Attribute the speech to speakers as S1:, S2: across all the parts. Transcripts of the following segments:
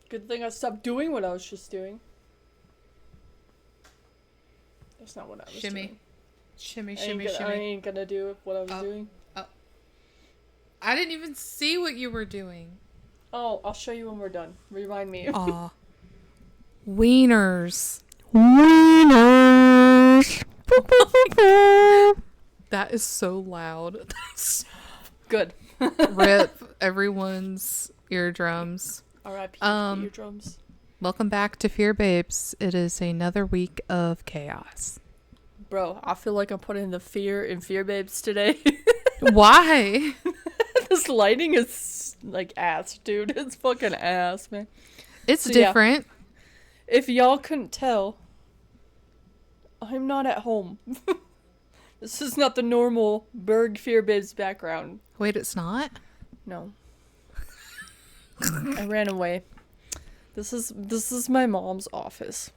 S1: Good thing I stopped doing what I was just doing. That's not what I was doing.
S2: Shimmy.
S1: I ain't gonna do what I was doing.
S2: Oh. I didn't even see what you were doing.
S1: Oh, I'll show you when we're done. Remind me.
S2: Aw. Wieners. That is so loud.
S1: Good.
S2: Rip everyone's eardrums.
S1: R.I.P. eardrums.
S2: Welcome back to Fear Babes. It is another week of chaos.
S1: Bro, I feel like I'm putting the fear in Fear Babes today.
S2: Why?
S1: This lighting is like ass, dude. It's fucking ass, man.
S2: It's different.
S1: Yeah. If y'all couldn't tell, I'm not at home. This is not the normal Berg Fear Babes background.
S2: Wait, it's not?
S1: No. I ran away. This is my mom's office.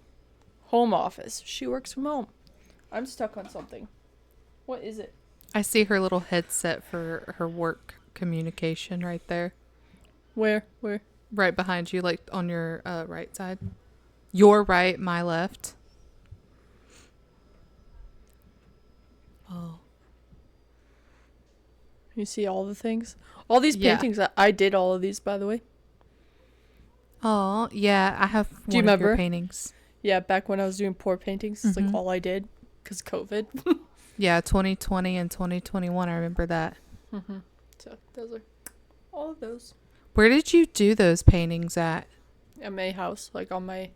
S1: Home office. She works from home. I'm stuck on something. What is it?
S2: I see her little headset for her work communication right there.
S1: Where?
S2: Right behind you, like on your right side. Your right, my left. Oh.
S1: You see all the things? All these paintings. I did all of these, by the way.
S2: Oh, yeah. I have
S1: Do you
S2: one of
S1: remember?
S2: your paintings.
S1: Yeah, back when I was doing pour paintings. It's like all I did. Because COVID.
S2: Yeah, 2020 and 2021. I remember that.
S1: Mm-hmm. So, those are all of those.
S2: Where did you do those paintings at?
S1: At my house. Like on my...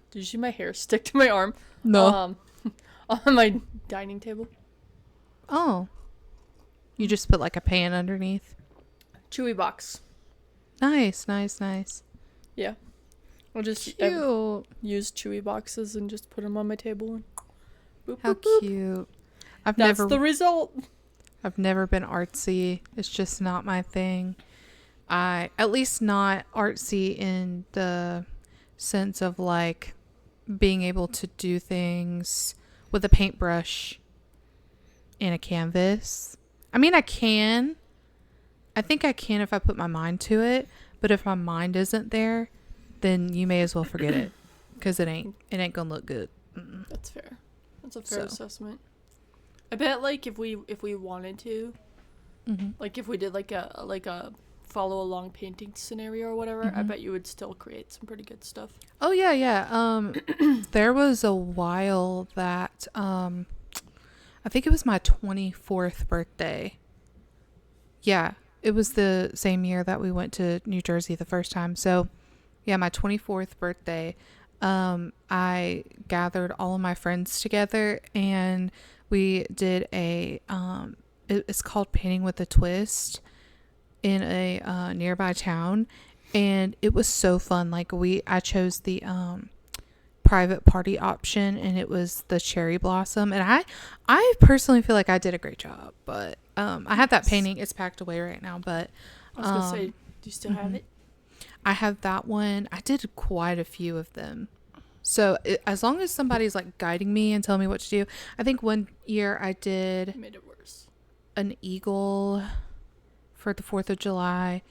S1: Did you see my hair stick to my arm?
S2: No.
S1: On my dining table.
S2: Oh. You just put like a pan underneath?
S1: Chewy box.
S2: Nice.
S1: Yeah. I'll just use chewy boxes and just put them on my table. And boop,
S2: How
S1: boop, boop.
S2: cute.
S1: That's the result.
S2: I've never been artsy. It's just not my thing. At least not artsy in the sense of like being able to do things with a paintbrush and a canvas. I mean, I can. I think I can if I put my mind to it. But if my mind isn't there, then you may as well forget it. Because it ain't gonna look good. Mm-mm.
S1: That's fair. That's a fair assessment. I bet like if we wanted to, like if we did like a follow along painting scenario or whatever, I bet you would still create some pretty good stuff.
S2: Oh yeah. There was a while that I think it was my 24th birthday. Yeah, it was the same year that we went to New Jersey the first time. So, yeah, my 24th birthday, I gathered all of my friends together and we did it's called Painting with a Twist in a nearby town. And it was so fun. Like I chose the private party option and it was the cherry blossom. And I personally feel like I did a great job, but I had that painting. It's packed away right now, but
S1: I was gonna say, do you still have it?
S2: I have that one. I did quite a few of them. So as long as somebody's like guiding me and telling me what to do. I think one year I did
S1: Made it worse.
S2: An eagle for the 4th of July.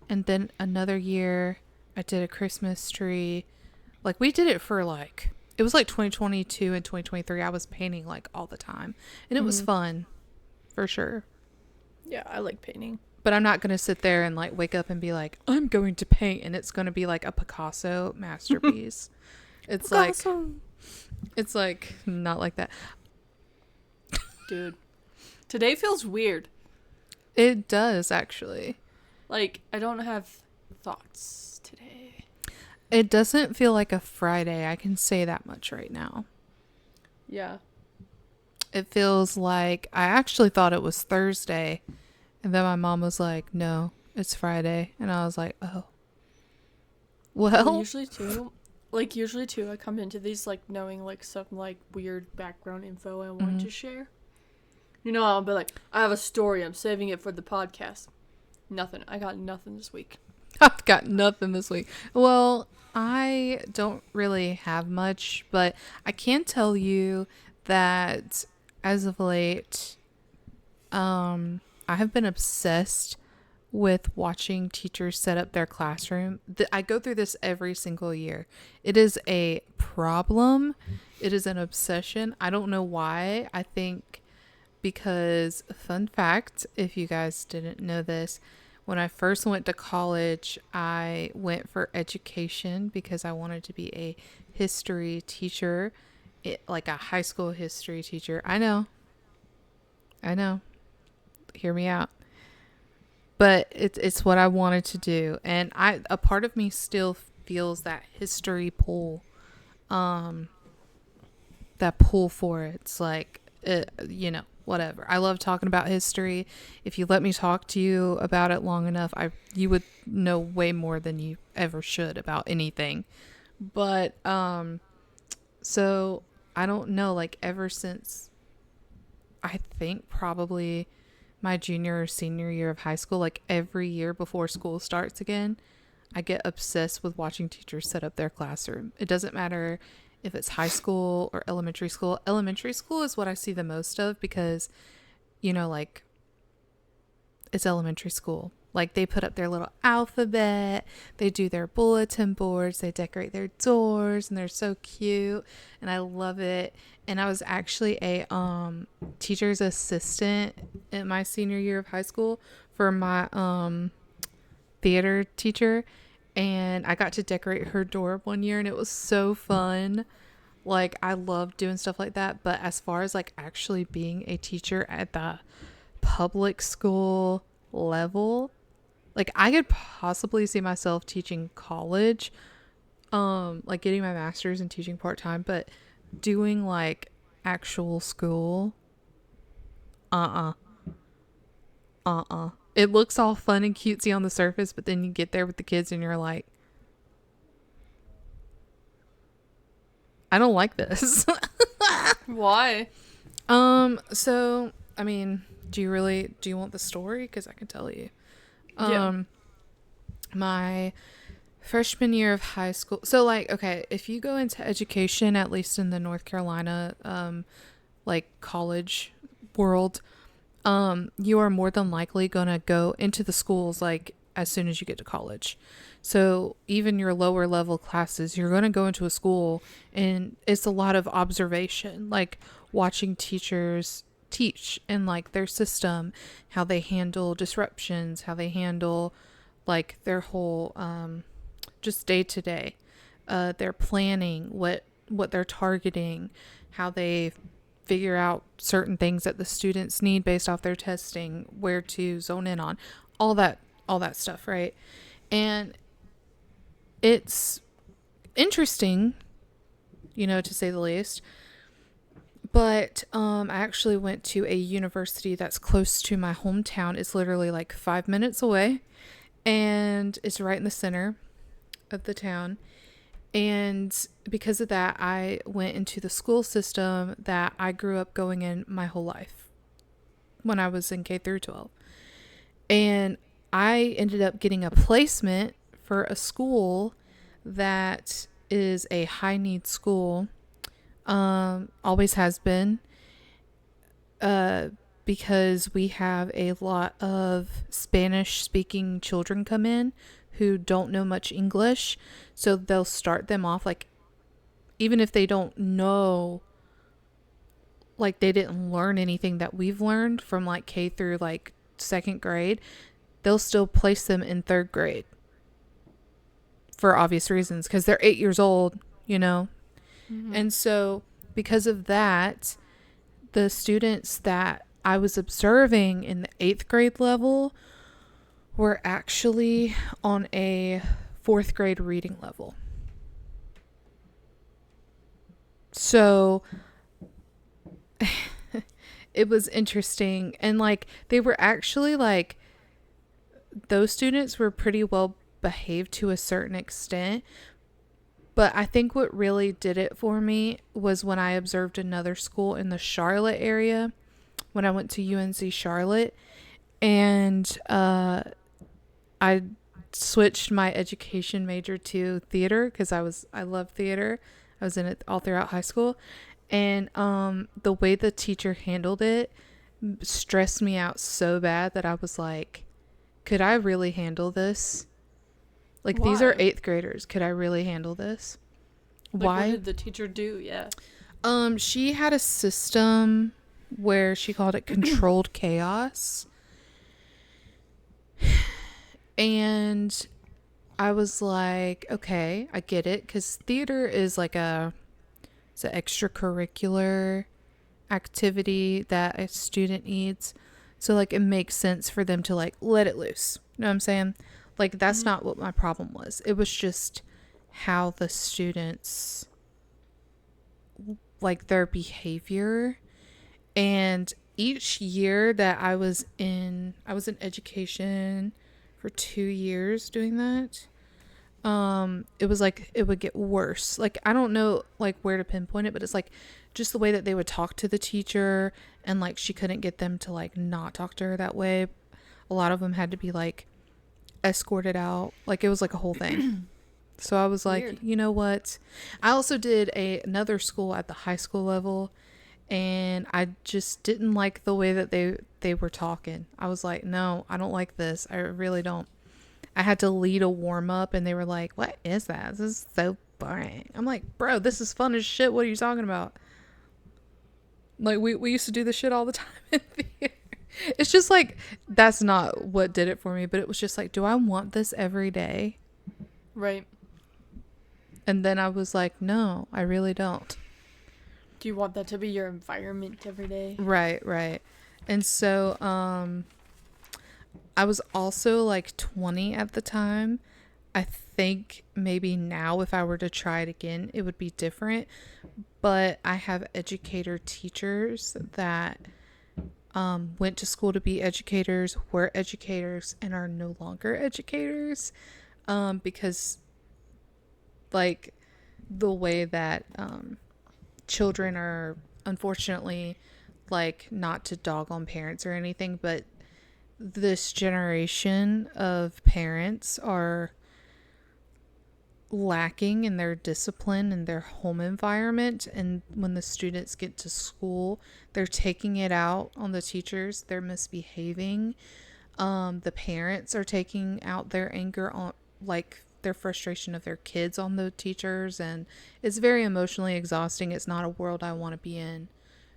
S2: And then another year I did a Christmas tree. Like we did it for like, it was like 2022 and 2023. I was painting like all the time. And it was fun for sure.
S1: Yeah, I like painting.
S2: But I'm not going to sit there and like wake up and be like, I'm going to paint. And it's going to be like a Picasso masterpiece. It's Picasso. It's like not like that.
S1: Dude, today feels weird.
S2: It does actually.
S1: Like, I don't have thoughts today.
S2: It doesn't feel like a Friday. I can say that much right now.
S1: Yeah.
S2: It feels like I actually thought it was Thursday. And then my mom was like, no, it's Friday. And I was like, oh. Well.
S1: Usually too, I come into these like knowing like some like weird background info I want to share. You know, I'll be like, I have a story. I'm saving it for the podcast. Nothing. I got nothing this week.
S2: I've got nothing this week. Well, I don't really have much, but I can tell you that as of late, I have been obsessed with watching teachers set up their classroom. I go through this every single year. It is a problem. It is an obsession. I don't know why. I think because, fun fact, if you guys didn't know this, when I first went to college, I went for education because I wanted to be a history teacher, like a high school history teacher. I know. Hear me out. But it's what I wanted to do, and a part of me still feels that history pull, that pull for it. It's like, whatever. I love talking about history. If you let me talk to you about it long enough, you would know way more than you ever should about anything. But so I don't know. Like ever since, I think probably my junior or senior year of high school, like every year before school starts again, I get obsessed with watching teachers set up their classroom. It doesn't matter if it's high school or elementary school. Elementary school is what I see the most of because, like it's elementary school. Like they put up their little alphabet, they do their bulletin boards, they decorate their doors, and they're so cute, and I love it. And I was actually a teacher's assistant in my senior year of high school for my theater teacher, and I got to decorate her door one year, and it was so fun. Like I love doing stuff like that. But as far as like actually being a teacher at the public school level, like I could possibly see myself teaching college, like getting my master's and teaching part-time, but doing like actual school, it looks all fun and cutesy on the surface, but then you get there with the kids and you're like, I don't like this.
S1: Why?
S2: So I mean, do you want the story? Because I can tell you. My freshman year of high school. So like, okay, if you go into education, at least in the North Carolina, like college world, you are more than likely going to go into the schools like as soon as you get to college. So even your lower level classes, you're going to go into a school and it's a lot of observation, like watching teachers teach and like their system, how they handle disruptions, how they handle like their whole just day to day, their planning, what they're targeting, how they figure out certain things that the students need based off their testing, where to zone in on, all that stuff, right? And it's interesting, to say the least. But I actually went to a university that's close to my hometown. It's literally like 5 minutes away, and it's right in the center of the town. And because of that, I went into the school system that I grew up going in my whole life when I was in K through 12. And I ended up getting a placement for a school that is a high need school. Always has been, because we have a lot of Spanish speaking children come in who don't know much English. So they'll start them off like, even if they don't know, like they didn't learn anything that we've learned from like K through like second grade, they'll still place them in third grade for obvious reasons, because they're 8 years old, Mm-hmm. And so because of that, the students that I was observing in the 8th grade level were actually on a 4th grade reading level. So it was interesting. And like, they were actually like, those students were pretty well behaved to a certain extent. But I think what really did it for me was when I observed another school in the Charlotte area, when I went to UNC Charlotte, and I switched my education major to theater because I love theater. I was in it all throughout high school, and the way the teacher handled it stressed me out so bad that I was like, could I really handle this? Like,
S1: Why?
S2: these are 8th graders. Could I really handle this?
S1: Like,
S2: Why?
S1: what did the teacher do? Yeah.
S2: She had a system where she called it controlled chaos. And I was like, okay, I get it. Because theater is like it's an extracurricular activity that a student needs. So, like, it makes sense for them to, like, let it loose. You know what I'm saying? Like, that's not what my problem was. It was just how the students, like, their behavior. And each year that I was in education for 2 years doing that. It was like it would get worse. Like, I don't know like where to pinpoint it, but it's like just the way that they would talk to the teacher, and like she couldn't get them to like not talk to her that way. A lot of them had to be like escorted out. Like, it was like a whole thing. So I was like,
S1: Weird.
S2: you know what? I also did another school at the high school level, and I just didn't like the way that they were talking. I was like, no, I don't like this. I really don't. I had to lead a warm up, and they were like, what is that? This is so boring. I'm like, bro, this is fun as shit. What are you talking about? Like, we used to do this shit all the time in theater. It's just like, that's not what did it for me, but it was just like, do I want this every day?
S1: Right.
S2: And then I was like, no, I really don't.
S1: Do you want that to be your environment every day?
S2: Right. And so, I was also like 20 at the time. I think maybe now if I were to try it again, it would be different. But I have educator teachers that went to school to be educators, were educators, and are no longer educators, because like the way that children are, unfortunately, like, not to dog on parents or anything, but this generation of parents are lacking in their discipline in their home environment, and when the students get to school, they're taking it out on the teachers. They're misbehaving. The parents are taking out their anger on, like, their frustration of their kids on the teachers, and it's very emotionally exhausting. It's not a world I want to be in.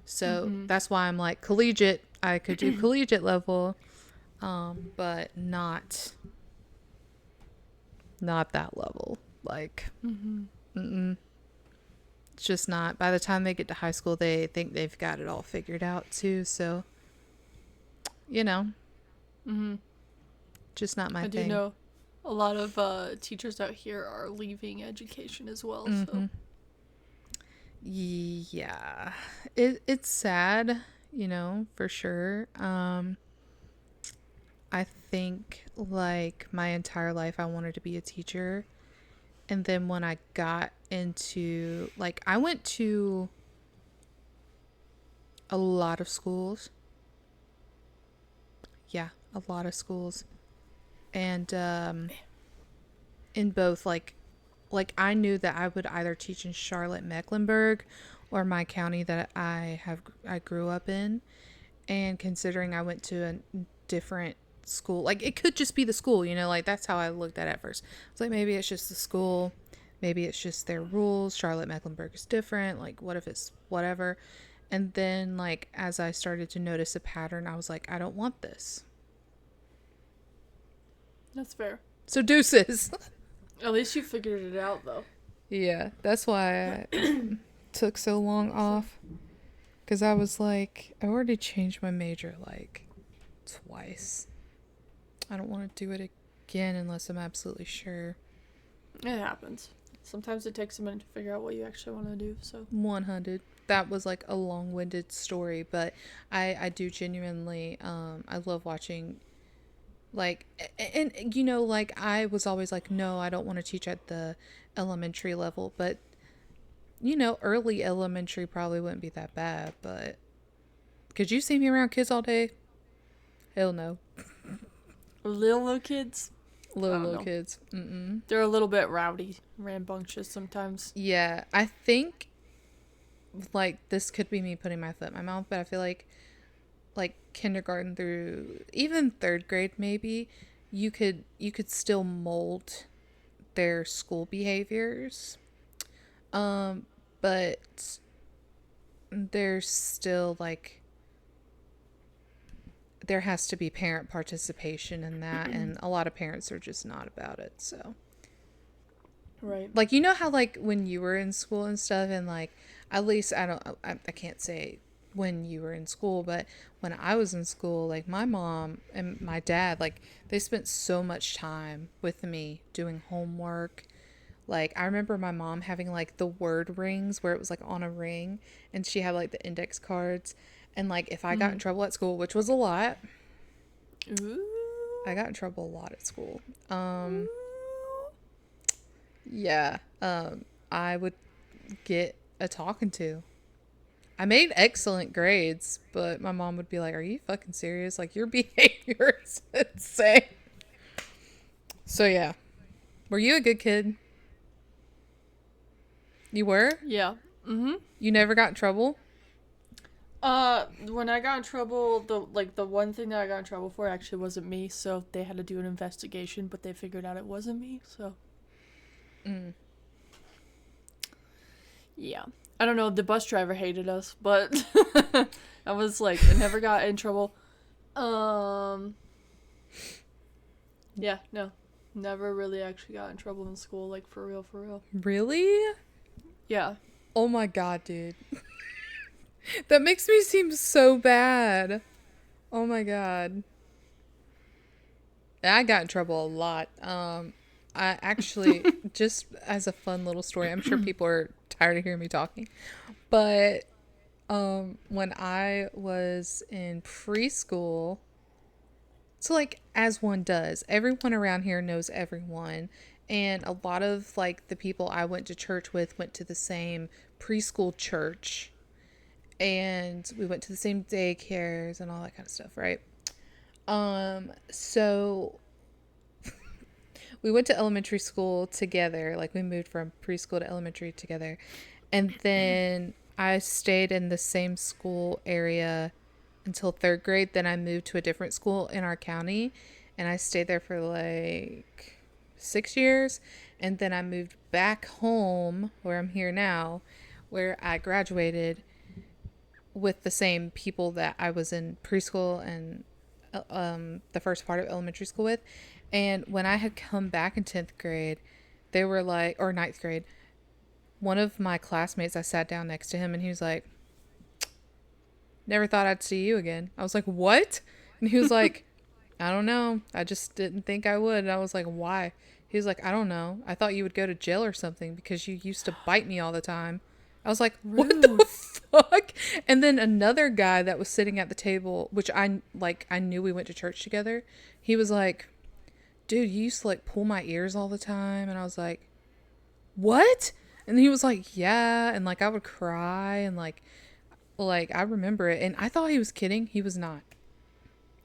S2: So that's why I'm like, collegiate, I could do collegiate level, but not that level. Like, it's just not. By the time they get to high school, they think they've got it all figured out too. So, you know, just not my thing.
S1: I do know a lot of teachers out here are leaving education as well. So
S2: Yeah, it's sad, you know, for sure. I think like my entire life I wanted to be a teacher. And then when I got into, like, I went to a lot of schools. Yeah, a lot of schools. And in both, like I knew that I would either teach in Charlotte, Mecklenburg, or my county that I grew up in. And considering I went to a different school, like, it could just be the school, you know, like, that's how I looked at it at first. It's like, maybe it's just the school, maybe it's just their rules. Charlotte, Mecklenburg is different. Like, what if it's whatever? And then, like, as I started to notice a pattern, I was like, I don't want this.
S1: that's fair.
S2: So deuces.
S1: At least you figured it out, though.
S2: Yeah, that's why I took so long off. Because I was like, I already changed my major like twice. I don't want to do it again unless I'm absolutely sure.
S1: It happens. Sometimes it takes a minute to figure out what you actually want to do. So
S2: 100. That was like a long-winded story, but I do genuinely, I love watching, like, and you know, like, I was always like, no, I don't want to teach at the elementary level, but you know, early elementary probably wouldn't be that bad, but could you see me around kids all day? Hell no.
S1: little kids,
S2: Little kids.
S1: they're a little bit rowdy, rambunctious sometimes.
S2: Yeah, I think, like, this could be me putting my foot in my mouth, but I feel like kindergarten through even 3rd grade maybe, you could still mold their school behaviors. But there's still like there has to be parent participation in that, and a lot of parents are just not about it. So
S1: Right.
S2: like, you know how like when you were in school and stuff, and like at least I can't say when you were in school, but when I was in school, like my mom and my dad, like they spent so much time with me doing homework. Like I remember my mom having like the word rings where it was like on a ring, and she had like the index cards, and like if I got in trouble at school, which was a lot,
S1: Ooh.
S2: I got in trouble a lot at school. Yeah, I would get a talking to. I made excellent grades, but my mom would be like, "Are you fucking serious? Like, your behavior is insane." So, yeah. Were you a good kid? You were?
S1: Yeah. Mm-hmm.
S2: You never got in trouble?
S1: When I got in trouble, the one thing that I got in trouble for actually wasn't me, so they had to do an investigation, but they figured out it wasn't me, so. Yeah. I don't know, the bus driver hated us, but I was like, I never got in trouble. Yeah, no. Never really actually got in trouble in school, like, for real, for real.
S2: Really?
S1: Yeah.
S2: Oh my god, dude. That makes me seem so bad. Oh my god. I got in trouble a lot. I actually, just as a fun little story, I'm sure people are tired of hearing me talking, but when I was in preschool, so like as one does, everyone around here knows everyone, and a lot of like the people I went to church with went to the same preschool church, and we went to the same daycares and all that kind of stuff, right? So we went to elementary school together. Like we moved from preschool to elementary together. And then I stayed in the same school area until 3rd grade. Then I moved to a different school in our county, and I stayed there for like 6 years. And then I moved back home where I'm here now, where I graduated with the same people that I was in preschool and the first part of elementary school with. And when I had come back in 10th grade, they were like, or 9th grade, one of my classmates, I sat down next to him, and he was like, "Never thought I'd see you again." I was like, "What?" And he was like, "I don't know. I just didn't think I would." And I was like, "Why?" He was like, "I don't know. I thought you would go to jail or something because you used to bite me all the time." I was like, "What the fuck?" And then another guy that was sitting at the table, which I knew we went to church together, he was like, "Dude, you used to like pull my ears all the time." And I was like, "What?" And he was like, "Yeah." And like I would cry, and like I remember it, and I thought he was kidding. He was not.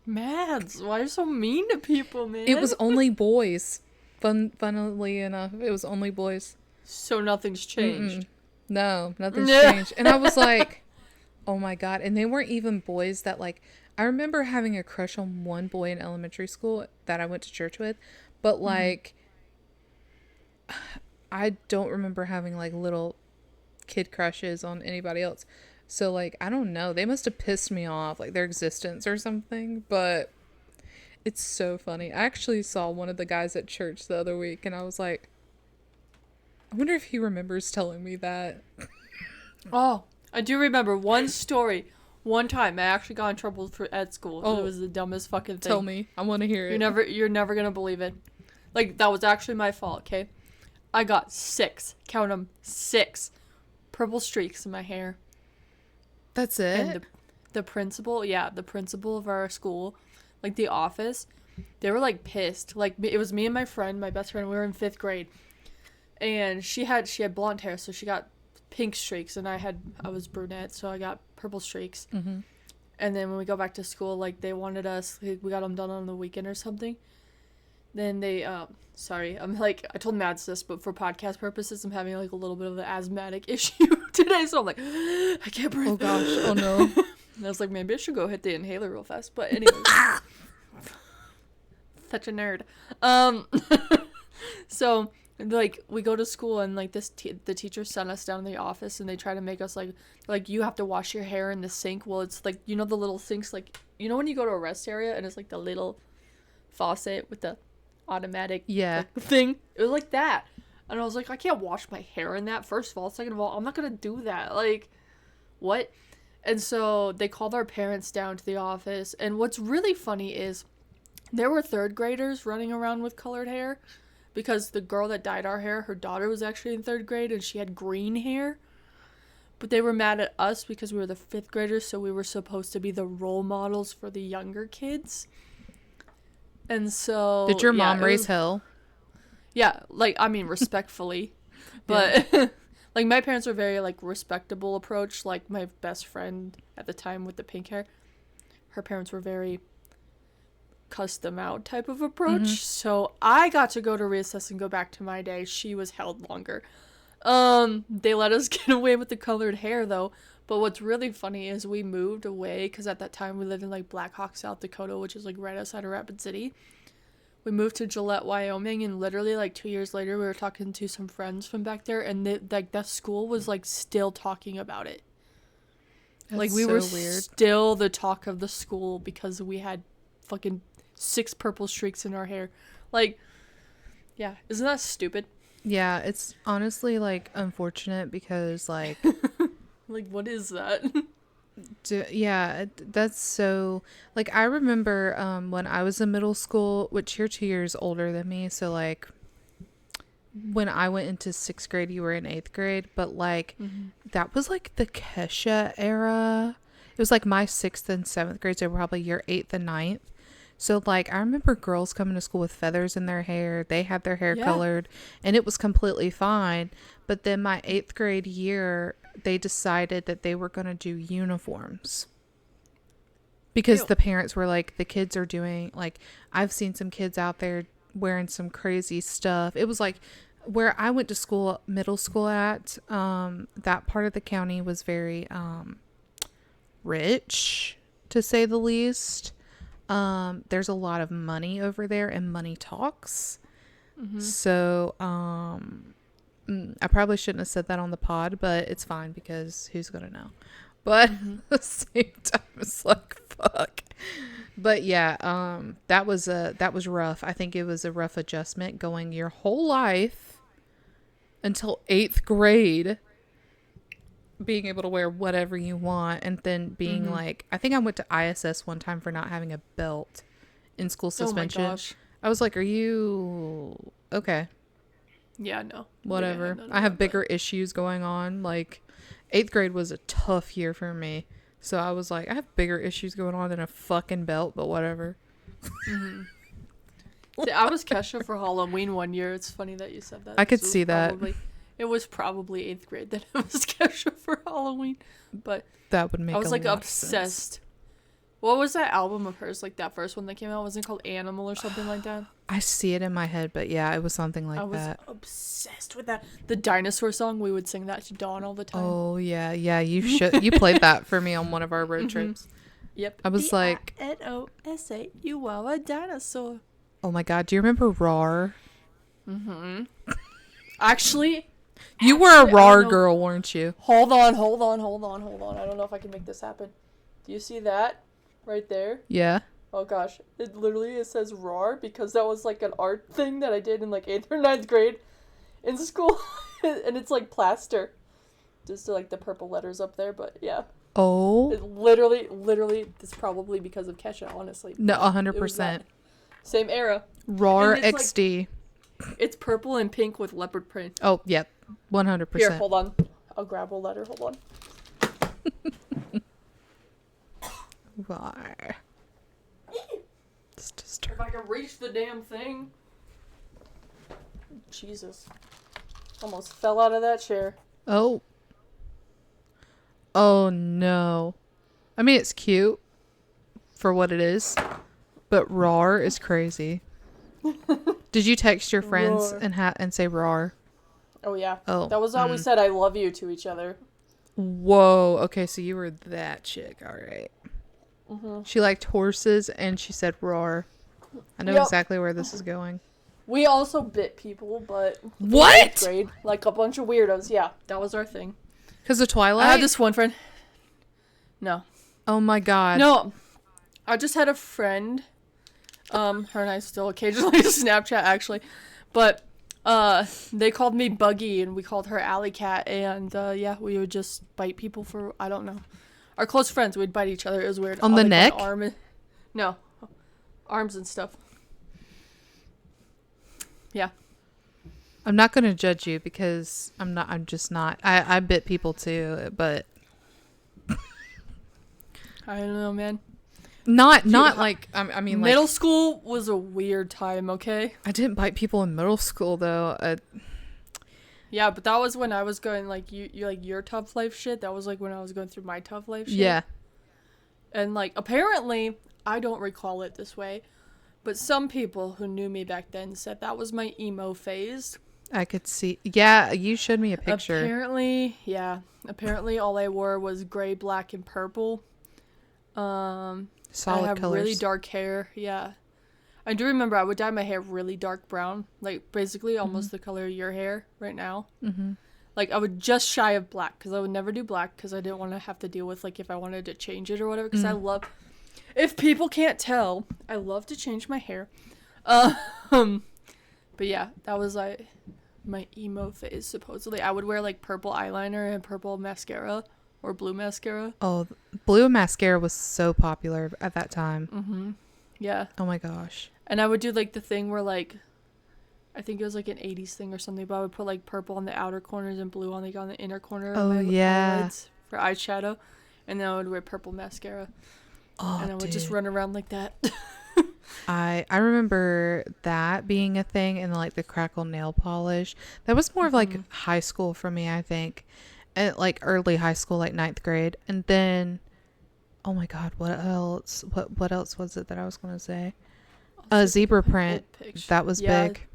S1: Mads, why are you so mean to people, man?
S2: It was only boys. Funnily enough, it was only boys.
S1: So nothing's changed.
S2: No, nothing's changed. And I was like, oh my god. And they weren't even boys that like, I remember having a crush on one boy in elementary school that I went to church with, but like, I don't remember having like little kid crushes on anybody else. So like, I don't know. They must have pissed me off, like their existence or something, but it's so funny. I actually saw one of the guys at church the other week, and I was like, I wonder if he remembers telling me that.
S1: Oh, I do remember one story. One time I actually got in trouble at school.
S2: Oh.
S1: It was the dumbest fucking thing.
S2: Tell me. I want to hear it.
S1: You're never gonna believe it. Like, that was actually my fault, okay? I got 6, count them, 6 purple streaks in my hair.
S2: That's it?
S1: And the principal of our school, like the office, they were like pissed. Like, it was me and my friend, my best friend, we were in 5th grade. And she had blonde hair, so she got pink streaks, and I was brunette, so I got purple streaks.
S2: Mm-hmm.
S1: And then when we go back to school, like, they wanted us, we got them done on the weekend or something. Then they, sorry, I'm like, I told Mads this, but for podcast purposes, I'm having like a little bit of an asthmatic issue today, so I'm like, I can't breathe.
S2: Oh gosh, oh no.
S1: And I was like, maybe I should go hit the inhaler real fast, but anyways. Such a nerd. Um, so like we go to school and like the teacher sent us down to the office and they try to make us like you have to wash your hair in the sink. Well, it's like, you know, the little sinks, like, you know when you go to a rest area and it's like the little faucet with the automatic like, thing. It was like that. And I was like, I can't wash my hair in that, first of all. Second of all, I'm not gonna do that. Like, what? And so they called our parents down to the office. And what's really funny is there were third graders running around with colored hair because the girl that dyed our hair, her daughter was actually in third grade and she had green hair. But they were mad at us because we were the fifth graders, so we were supposed to be the role models for the younger kids. And so...
S2: Did your mom raise hell?
S1: Yeah, like, I mean, respectfully. But, like, my parents were very, like, respectable approach. Like, my best friend at the time with the pink hair, her parents were very cuss them out type of approach. Mm-hmm. So I got to go to recess and go back to my day. She was held longer. They let us get away with the colored hair, though. But what's really funny is we moved away, because at that time we lived in, like, Black Hawk, South Dakota, which is, like, right outside of Rapid City. We moved to Gillette, Wyoming, and literally, like, 2 years later, we were talking to some friends from back there, and they, like, that school was, like, still talking about it. That's like, we so were weird. Still the talk of the school because we had fucking 6 purple streaks in our hair. Like, yeah, isn't that stupid?
S2: Yeah, it's honestly, like, unfortunate because, like...
S1: like, what is that?
S2: Yeah, that's so... Like, I remember when I was in middle school, which you're 2 years older than me, so, like, when I went into 6th grade, you were in 8th grade, but, like, that was, like, the Kesha era. It was, like, my 6th and 7th grades, so probably your 8th and 9th. So, like, I remember girls coming to school with feathers in their hair. They had their hair colored, and it was completely fine. But then my 8th grade year, they decided that they were going to do uniforms. Because the parents were like, the kids are doing, like, I've seen some kids out there wearing some crazy stuff. It was like, where I went to school, middle school at, that part of the county was very rich, to say the least. There's a lot of money over there and money talks. So, I probably shouldn't have said that on the pod, but it's fine because who's going to know? But at the same time, it's like, fuck. But yeah, that was rough. I think it was a rough adjustment going your whole life until 8th grade, being able to wear whatever you want, and then being like, I think I went to ISS one time for not having a belt in school suspension. Oh my gosh. I was like, are you okay?
S1: Yeah, no.
S2: Whatever. I have bigger issues going on. Like, 8th grade was a tough year for me. So I was like, I have bigger issues going on than a fucking belt, but whatever.
S1: See, I was Kesha for Halloween one year. It's funny that you said that.
S2: I could see that.
S1: It was probably 8th grade that I was Kesha for Halloween. But
S2: that would make
S1: I was like
S2: obsessed.
S1: What was that album of hers? Like that first one that came out? Wasn't it called Animal or something like that?
S2: I see it in my head, but yeah, it was something like that.
S1: I was obsessed with that. The dinosaur song, we would sing that to Dawn all the time.
S2: Oh yeah, you played that for me on one of our road trips.
S1: Yep.
S2: I was like,
S1: Dinosa, you are a dinosaur.
S2: Oh my god, do you remember RAR?
S1: Actually,
S2: you were a RAR girl, weren't you?
S1: Hold on. I don't know if I can make this happen. Do you see that right there?
S2: Yeah.
S1: Oh gosh, it says RAR because that was like an art thing that I did in like 8th or 9th grade in school. And it's like plaster. Just like the purple letters up there, but yeah.
S2: Oh.
S1: It literally, it's probably because of Kesha, honestly.
S2: No, 100%.
S1: Same era.
S2: RAR XD.
S1: Like, it's purple and pink with leopard print.
S2: Oh, yep. 100%.
S1: Here, hold on. I'll grab a letter. Hold on.
S2: RAR.
S1: If I can reach the damn thing. Jesus. Almost fell out of that chair.
S2: Oh. Oh no. I mean, it's cute for what it is, but RAR is crazy. Did you text your friends and say RAR?
S1: Oh yeah.
S2: Oh.
S1: That was how we said I love you to each other.
S2: Whoa. Okay, so you were that chick. All right. She liked horses and she said RAR. I know
S1: Yep.
S2: exactly where this is going.
S1: We also bit people, but
S2: What?
S1: in 8th grade, like a bunch of weirdos. Yeah, that was our thing.
S2: Because of Twilight?
S1: I had this one friend. No.
S2: Oh my god.
S1: No. I just had a friend. Her and I still occasionally Snapchat actually, but they called me Buggy and we called her Alley Cat, and yeah, we would just bite people for I don't know. Our close friends, we'd bite each other. It was weird.
S2: On the neck?
S1: No, arms and stuff. Yeah.
S2: I'm not going to judge you because I'm just not. I bit people too, but
S1: I don't know, man.
S2: not like, I mean, like.
S1: Middle school was a weird time, okay?
S2: I didn't bite people in middle school though.
S1: Yeah, but that was when I was going, like, you like, your tough life shit. That was, like, when I was going through my tough life shit.
S2: Yeah.
S1: And, like, apparently, I don't recall it this way, but some people who knew me back then said that was my emo phase.
S2: I could see. Yeah, you showed me a picture.
S1: Apparently all I wore was gray, black, and purple.
S2: Solid
S1: I have
S2: colors.
S1: really dark hair, yeah. I do remember I would dye my hair really dark brown, like basically almost the color of your hair right now.
S2: Mm-hmm.
S1: Like I would just shy of black because I would never do black because I didn't want to have to deal with like if I wanted to change it or whatever because I love, if people can't tell, I love to change my hair. But yeah, that was like my emo phase supposedly. I would wear like purple eyeliner and purple mascara or blue mascara.
S2: Oh, blue mascara was so popular at that time.
S1: Mm-hmm. Yeah.
S2: Oh my gosh.
S1: And I would do like the thing where like, I think it was like an 80s thing or something, but I would put like purple on the outer corners and blue on the inner corner
S2: Oh,
S1: of my
S2: yeah.
S1: eyelids for eyeshadow. And then I would wear purple mascara.
S2: Oh,
S1: And I would just
S2: dude.
S1: run around like that.
S2: I remember that being a thing, and like the crackle nail polish. That was more of like high school for me, I think. And like early high school, like 9th grade. And then, oh my god, what else? What else was it that I was going to say? Zebra print. That was big.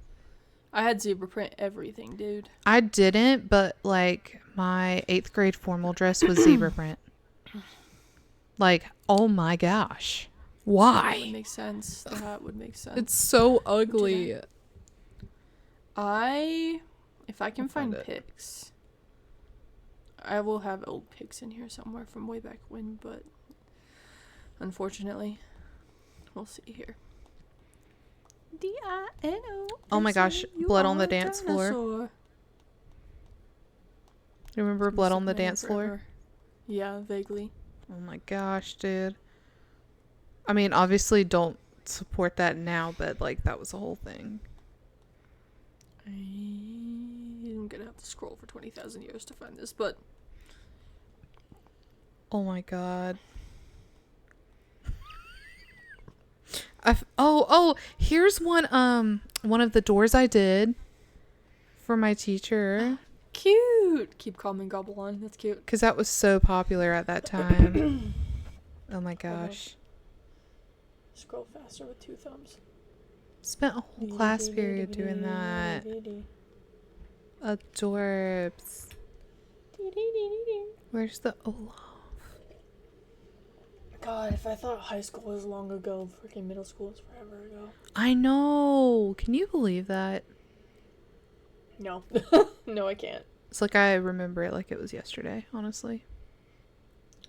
S1: I had zebra print everything, dude.
S2: I didn't, but like my 8th grade formal dress was zebra print. Like, oh my gosh. Why?
S1: That would make sense. That would make sense.
S2: It's so ugly.
S1: If I can
S2: I'll find
S1: find
S2: it.
S1: pics, I will have old pics in here somewhere from way back when, but unfortunately, we'll see here. D-I-N-O.
S2: Oh my gosh, blood on the dance floor.
S1: Dinosaur.
S2: You remember blood on the dance floor?
S1: Yeah, vaguely.
S2: Oh my gosh, dude. I mean, obviously don't support that now, but like that was the whole thing.
S1: I'm gonna have to scroll for 20,000 years to find this, but
S2: Oh my god. Here's one of the doors I did for my teacher.
S1: cute. Keep calm and gobble on. That's cute.
S2: Because that was so popular at that time. Oh my gosh.
S1: Scroll faster with 2 thumbs.
S2: Spent a whole class period doing that. Adorbs. Where's the Olaf?
S1: God, if I thought high school was long ago, freaking middle school was forever ago.
S2: I know. Can you believe that?
S1: No. No, I can't.
S2: It's like I remember it like it was yesterday, honestly.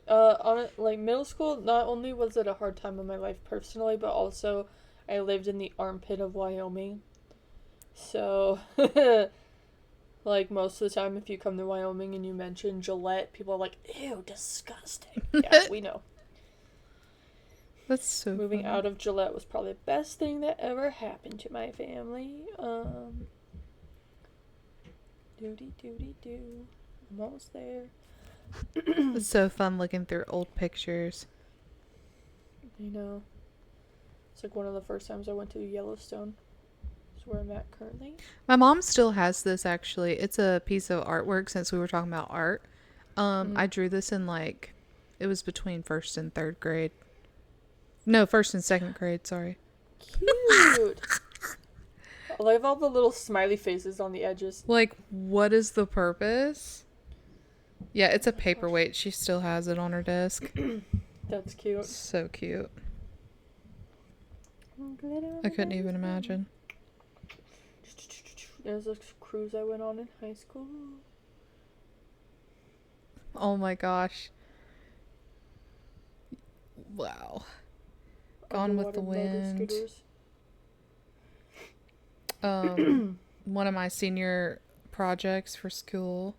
S1: Like middle school, not only was it a hard time in my life personally, but also I lived in the armpit of Wyoming. So, like most of the time, if you come to Wyoming and you mention Gillette, people are like, "Ew, disgusting." Yeah, we know.
S2: That's so
S1: Moving
S2: funny.
S1: out of Gillette was probably the best thing that ever happened to my family. Doody-doody-doo. I'm almost there.
S2: It's so fun looking through old pictures.
S1: You know, it's like one of the first times I went to Yellowstone. That's where I'm at currently.
S2: My mom still has this, actually. It's a piece of artwork since we were talking about art. I drew this in like, it was between 1st and 3rd grade. No, 1st and 2nd grade, sorry.
S1: Cute. I love all the little smiley faces on the edges.
S2: Like, what is the purpose? Yeah, it's a paperweight. She still has it on her desk.
S1: That's cute.
S2: So cute. I couldn't even imagine.
S1: There's a cruise I went on in high school.
S2: Oh my gosh. Wow. Gone with the Wind. One of my senior projects for school.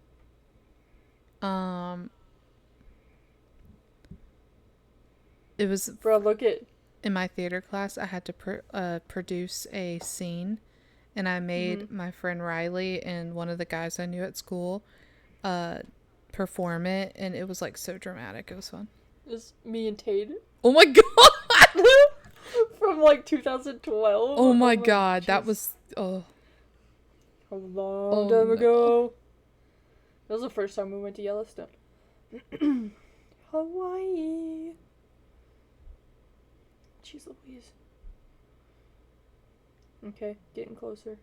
S2: It was
S1: Bro, look at
S2: in my theater class. I had to produce a scene, and I made my friend Riley and one of the guys I knew at school perform it, and it was like so dramatic. It was fun.
S1: It's me and Tate.
S2: Oh my god!
S1: From like 2012.
S2: Oh my god, that was
S1: a long time ago. That was the first time we went to Yellowstone. Hawaii. Jeez Louise. Okay, getting closer.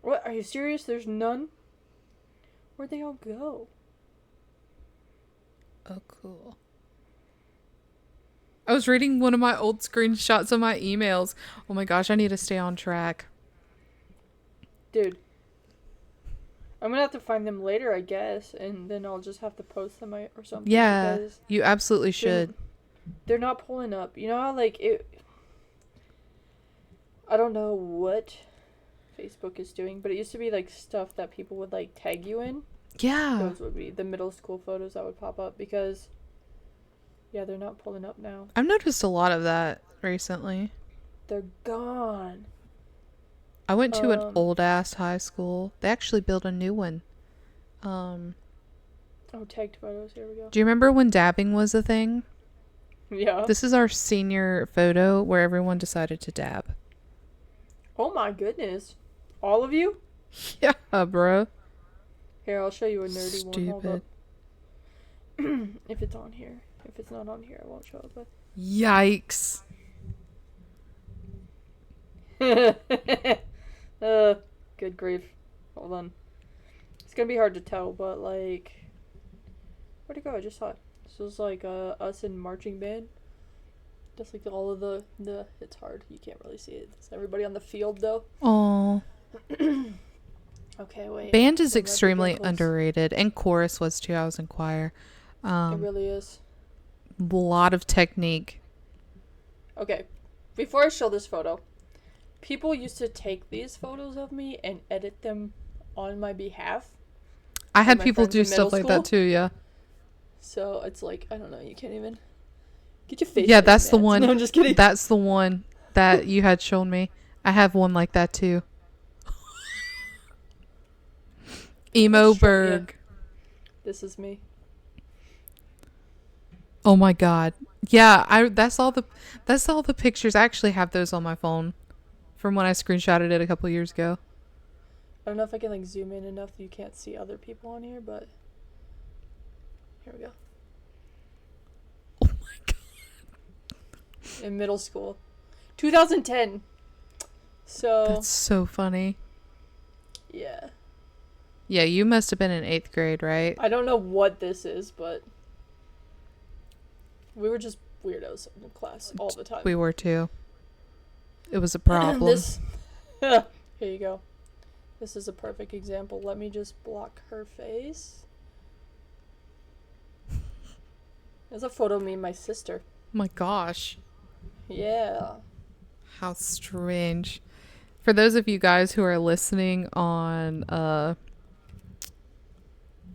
S1: What? Are you serious? There's none? Where'd they all go?
S2: Oh, cool. I was reading one of my old screenshots of my emails. Oh my gosh, I need to stay on track.
S1: Dude. I'm gonna have to find them later, I guess, and then I'll just have to post them or something.
S2: Yeah, you absolutely should.
S1: They're not pulling up. You know how, like, I don't know what Facebook is doing, but it used to be, like, stuff that people would, like, tag you in.
S2: Yeah.
S1: Those would be the middle school photos that would pop up because, yeah, they're not pulling up now.
S2: I've noticed a lot of that recently.
S1: They're gone.
S2: I went to an old-ass high school. They actually built a new one.
S1: Oh, tagged photos. Here we go.
S2: Do you remember when dabbing was a thing?
S1: Yeah.
S2: This is our senior photo where everyone decided to dab.
S1: Oh my goodness. All of you?
S2: Yeah, bro.
S1: Here, I'll show you a nerdy one. Hold
S2: Stupid.
S1: up. If it's on here. If it's not on here, I won't show it. But
S2: Yikes.
S1: Good grief. Hold on. It's gonna be hard to tell, but like, where'd it go? I just saw it. This was like us in marching band. Just like all of the it's hard. You can't really see it. It's everybody on the field though.
S2: Oh.
S1: Okay, wait.
S2: Band is extremely underrated, and chorus was too. I was in choir.
S1: It really is.
S2: A lot of technique.
S1: Okay, before I show this photo, people used to take these photos of me and edit them on my behalf.
S2: I had people do stuff like that too, yeah.
S1: So it's like, I don't know, you can't even get your face.
S2: Yeah, that's the one.
S1: No, I'm just kidding.
S2: That's the one that you had shown me. I have one like that too. Emo Berg.
S1: Yeah. This is me.
S2: Oh my god. Yeah, that's all the pictures. I actually have those on my phone from when I screenshotted it a couple years ago.
S1: I don't know if I can like zoom in enough that you can't see other people on here, but here we go.
S2: Oh my god.
S1: In middle school. 2010. So
S2: that's so funny.
S1: Yeah.
S2: Yeah, you must have been in 8th grade, right?
S1: I don't know what this is, but we were just weirdos in class all the time.
S2: We were too. It was a problem.
S1: Here you go. This is a perfect example. Let me just block her face. There's a photo of me and my sister.
S2: Oh my gosh.
S1: Yeah.
S2: How strange. For those of you guys who are listening on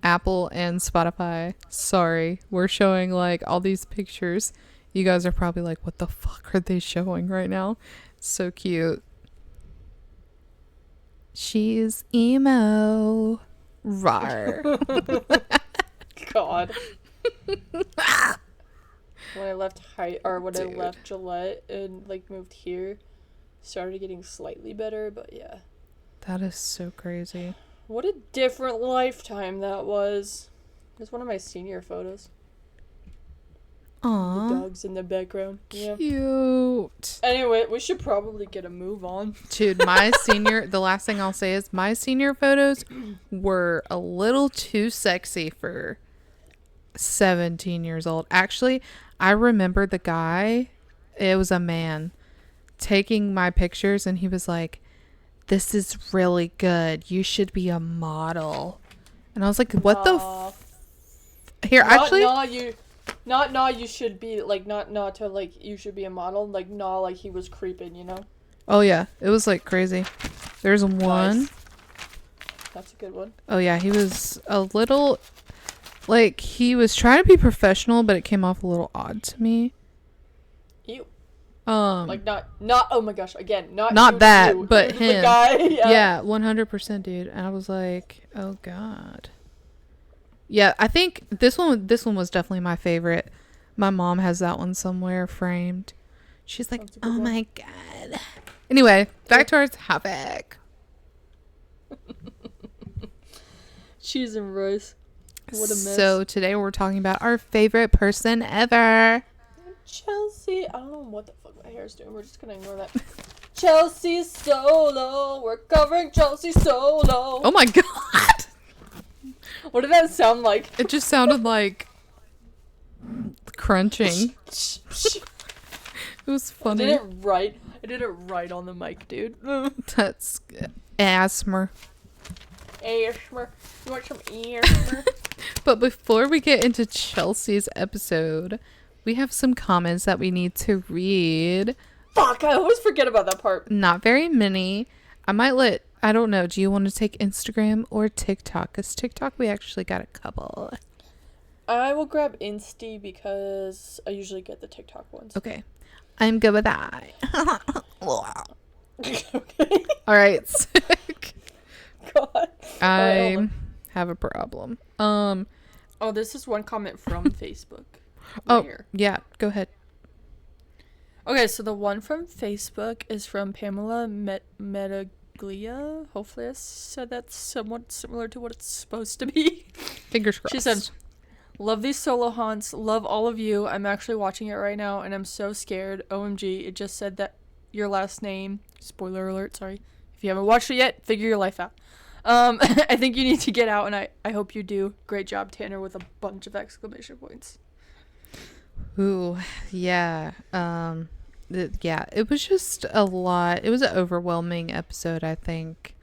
S2: Apple and Spotify, sorry, we're showing like all these pictures. You guys are probably like, what the fuck are they showing right now? So cute. She's emo. Rar.
S1: God. When I left I left Gillette and like moved here, started getting slightly better, but yeah.
S2: That is so crazy.
S1: What a different lifetime that was. It's one of my senior photos.
S2: Aww.
S1: The dogs in the background. Yeah.
S2: Cute.
S1: Anyway, we should probably get a move on.
S2: Dude, the last thing I'll say is my senior photos were a little too sexy for 17 years old. Actually, I remember the guy, it was a man, taking my pictures, and he was like, "This is really good. You should be a model." And I was like, "What the Here, actually,
S1: you should be like not to like you should be a model, like like he was creeping, you know?
S2: Oh yeah, it was like crazy. There's one.
S1: Nice. That's a good one.
S2: Oh yeah, he was a little like he was trying to be professional, but it came off a little odd to me.
S1: Ew.
S2: Like
S1: not oh my gosh, again, not
S2: that,
S1: you,
S2: but him.
S1: The guy.
S2: Yeah, 100%, dude. And I was like, "Oh god." Yeah, I think this one was definitely my favorite. My mom has that one somewhere framed. She's like, "Oh my god." Anyway, back to our topic.
S1: Cheese and rice. What a mess.
S2: So today we're talking about our favorite person ever.
S1: Chelsea. I don't know what the fuck my hair is doing. We're just gonna ignore that. Chelsea Solo. We're covering Chelsea Solo.
S2: Oh my god.
S1: What did that sound like?
S2: It just sounded like crunching. It was funny.
S1: I did it right on the mic, dude.
S2: That's asthma.
S1: Asthma. You want some asthma?
S2: But before we get into Chelsea's episode, we have some comments that we need to read.
S1: Fuck, I always forget about that part.
S2: Not very many. I don't know, do you want to take Instagram or TikTok? Because TikTok, we actually got a couple.
S1: I will grab Insty because I usually get the TikTok ones.
S2: Okay. I'm good with that.
S1: Okay.
S2: All right. Sick.
S1: God.
S2: I have a problem.
S1: Oh, this is one comment from Facebook.
S2: Here. Yeah, go ahead.
S1: Okay, so the one from Facebook is from Pamela Metaglia. Hopefully I said that somewhat similar to what it's supposed to be.
S2: Fingers crossed.
S1: She said, "Love these solo haunts. Love all of you. I'm actually watching it right now, and I'm so scared. OMG, it just said that your last name. Spoiler alert, sorry. If you haven't watched it yet, figure your life out. I think you need to get out, and I hope you do. Great job, Tanner," with a bunch of exclamation points.
S2: Ooh, yeah. Yeah, it was just a lot. It was an overwhelming episode, I think.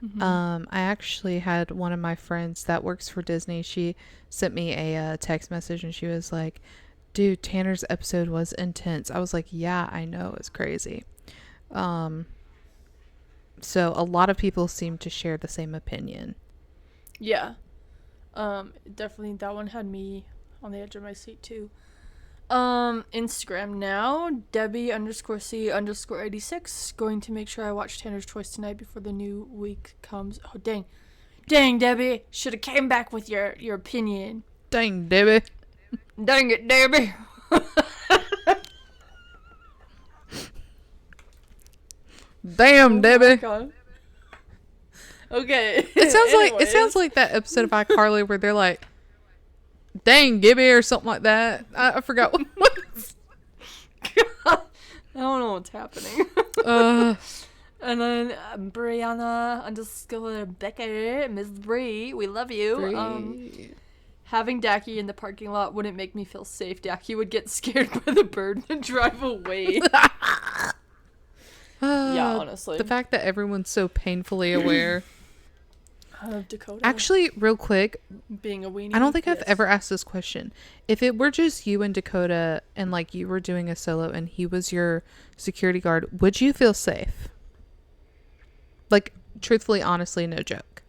S2: Mm-hmm. I actually had one of my friends that works for Disney. She sent me a text message, and she was like, "Dude, Tanner's episode was intense." I was like, "Yeah, I know. It's crazy." So a lot of people seem to share the same opinion.
S1: Yeah. Definitely that one had me on the edge of my seat too. Instagram now, Debbie_C_86, going to make sure I watch Tanner's Choice tonight before the new week comes. Oh, dang, Debbie, should have came back with your opinion.
S2: Dang, Debbie.
S1: Dang it, Debbie.
S2: Damn, Debbie.
S1: Okay.
S2: It sounds like that episode of iCarly where they're like, "Dang, Gibby," or something like that. I forgot what it was.
S1: I don't know what's happening. And then Brianna_Becker, Miss Bree, we love you.
S2: Bree.
S1: Having Dacky in the parking lot wouldn't make me feel safe. Dacky would get scared by the bird and drive away. Yeah, honestly.
S2: The fact that everyone's so painfully aware.
S1: Dakota.
S2: Actually, real quick,
S1: being a weenie.
S2: I don't think I've ever asked this question. If it were just you and Dakota and like you were doing a solo and he was your security guard, would you feel safe? Like, truthfully, honestly, no joke.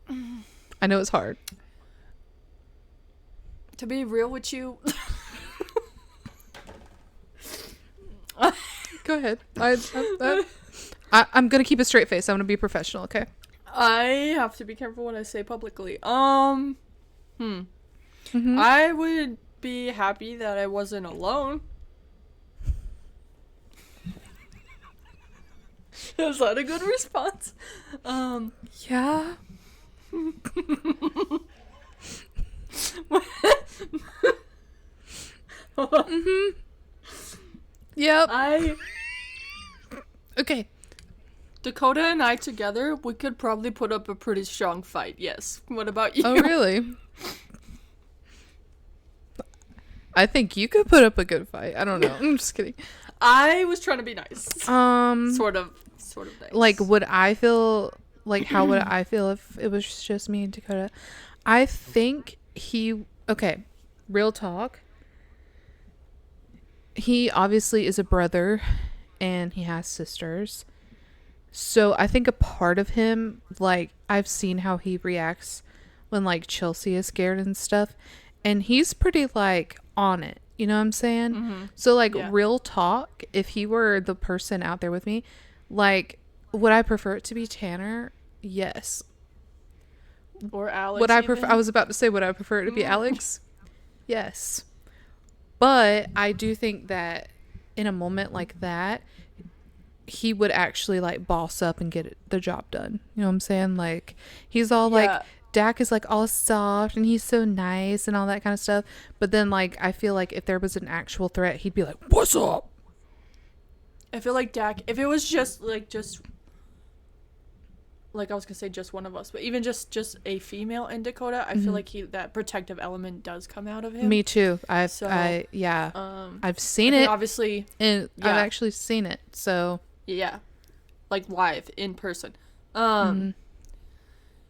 S2: I know it's hard.
S1: To be real with you.
S2: Go ahead. I'm going to keep a straight face. I'm going to be professional, okay?
S1: I have to be careful what I say publicly. Mm-hmm. I would be happy that I wasn't alone. Is that a good response?
S2: Yeah. Yep. Okay.
S1: Dakota and I together, we could probably put up a pretty strong fight, yes. What about you?
S2: Oh, really? I think you could put up a good fight. I don't know. I'm just kidding.
S1: I was trying to be nice. Sort of nice.
S2: Like, would I feel like, how would I feel if it was just me and Dakota? I think okay, real talk. He obviously is a brother and he has sisters. So I think a part of him, like, I've seen how he reacts when, like, Chelsea is scared and stuff. And he's pretty, like, on it. You know what I'm saying?
S1: Mm-hmm.
S2: So, like, real talk, if he were the person out there with me, like, would I prefer it to be Tanner? Yes.
S1: Or Alex.
S2: Would I prefer? I was about to say, would I prefer it to be Alex? Yes. But I do think that in a moment like that, he would actually, like, boss up and get the job done. You know what I'm saying? Like, he's all like, Dak is, like, all soft and he's so nice and all that kind of stuff. But then, like, I feel like if there was an actual threat, he'd be like, what's up?
S1: I feel like Dak, if it was just I was gonna say just one of us, but even just a female in Dakota, I feel like that protective element does come out of him.
S2: Me too. I've seen it.
S1: Obviously,
S2: and I've actually seen it. So
S1: yeah, like live in person.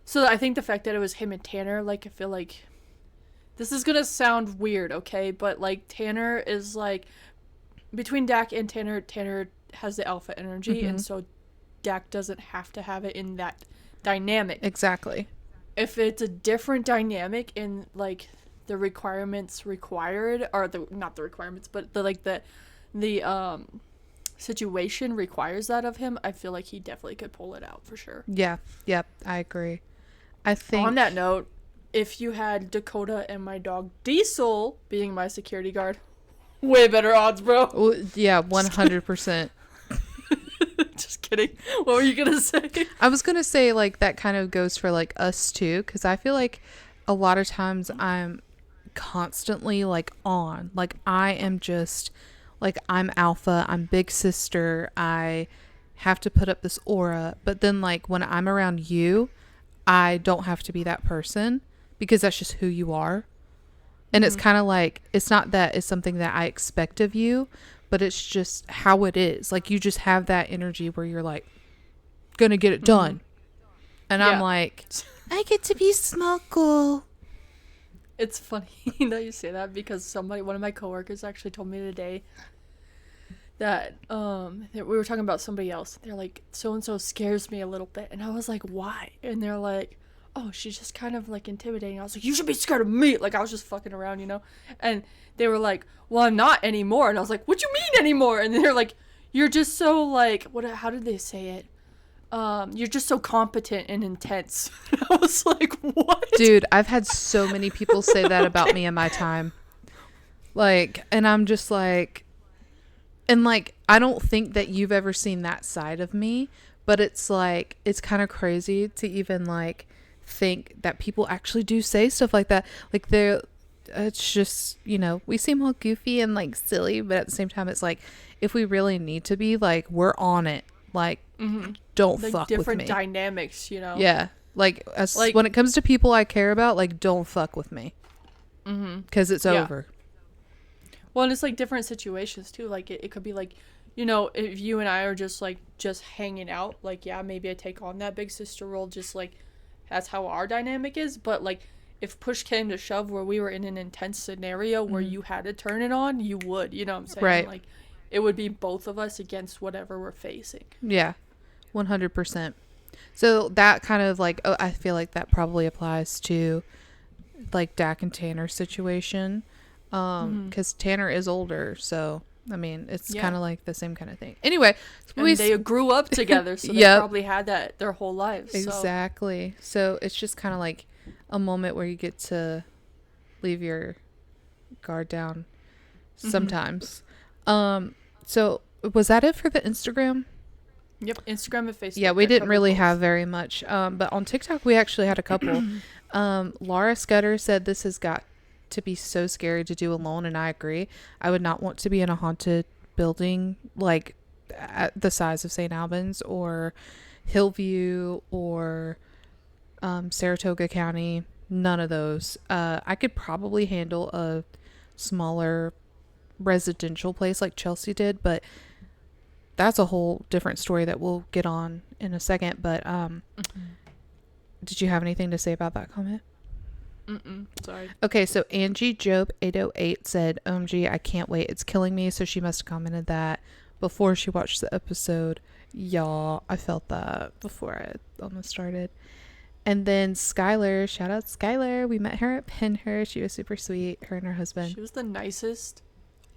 S1: So I think the fact that it was him and Tanner, like, I feel like this is gonna sound weird, okay? But, like, Tanner is, like, between Dak and Tanner has the alpha energy, and so Dak doesn't have to have it in that dynamic.
S2: Exactly.
S1: If it's a different dynamic in, like, the requirements required, or not the requirements, but the situation requires that of him, I feel like he definitely could pull it out for sure.
S2: Yeah. Yep. I agree. I think,
S1: on that note, if you had Dakota and my dog Diesel being my security guard, way better odds, bro.
S2: Well, yeah, 100%.
S1: Just kidding. What were you gonna say?
S2: I was gonna say, like, that kind of goes for, like, us too, because I feel like a lot of times I'm constantly, like, on. Like, I am just, like, I'm alpha, I'm big sister, I have to put up this aura. But then, like, when I'm around you, I don't have to be that person because that's just who you are. And it's kind of like, it's not that it's something that I expect of you, but it's just how it is. Like, you just have that energy where you're like, gonna get it done. And I'm like, I get to be smuggle.
S1: It's funny that you say that because one of my coworkers actually told me today that we were talking about somebody else. They're like, so-and-so scares me a little bit. And I was like, why? And they're like, oh, she's just kind of, like, intimidating. I was like, you should be scared of me. Like, I was just fucking around, you know? And they were like, well, I'm not anymore. And I was like, what you mean anymore? And they're like, you're just so, like, how did they say it? You're just so competent and intense. I was like, what?
S2: Dude, I've had so many people say that about me in my time. Like, and I'm just like, and, like, I don't think that you've ever seen that side of me, but it's like, it's kind of crazy to even, like, think that people actually do say stuff like that. Like, it's just, you know, we seem all goofy and, like, silly, but at the same time, it's like, if we really need to be, like, we're on it. Like, don't fuck with me.
S1: Different dynamics, you know?
S2: Yeah. Like, when it comes to people I care about, like, don't fuck with me. Because it's over.
S1: Well, and it's, like, different situations, too. Like, it could be, like, you know, if you and I are just hanging out, like, yeah, maybe I take on that big sister role, just, like, that's how our dynamic is. But, like, if push came to shove where we were in an intense scenario where you had to turn it on, you would, you know what I'm saying?
S2: Right.
S1: Like, it would be both of us against whatever we're facing.
S2: Yeah, 100%. So that kind of, like, I feel like that probably applies to, like, Dak and Tanner's situation. Because Tanner is older, so, I mean, it's kind of like the same kind of thing. Anyway.
S1: And they grew up together, so they probably had that their whole lives.
S2: Exactly. So it's just kind of like a moment where you get to leave your guard down sometimes. So was that it for the Instagram?
S1: Yep, Instagram and Facebook.
S2: Yeah, we didn't really have very much. But on TikTok, we actually had a couple. Laura Scudder said this has got to be so scary to do alone, and I agree. I would not want to be in a haunted building like at the size of St. Albans or Hillview or Saratoga County. None of those. I could probably handle a smaller residential place like Chelsea did, but that's a whole different story that we'll get on in a second. But did you have anything to say about that comment?
S1: Sorry.
S2: Okay, so Angie Job 808 said, OMG, I can't wait. It's killing me. So she must have commented that before she watched the episode. Y'all, I felt that before I almost started. And then Skylar, shout out Skylar. We met her at Pinher. She was super sweet. Her and her husband.
S1: She was the nicest.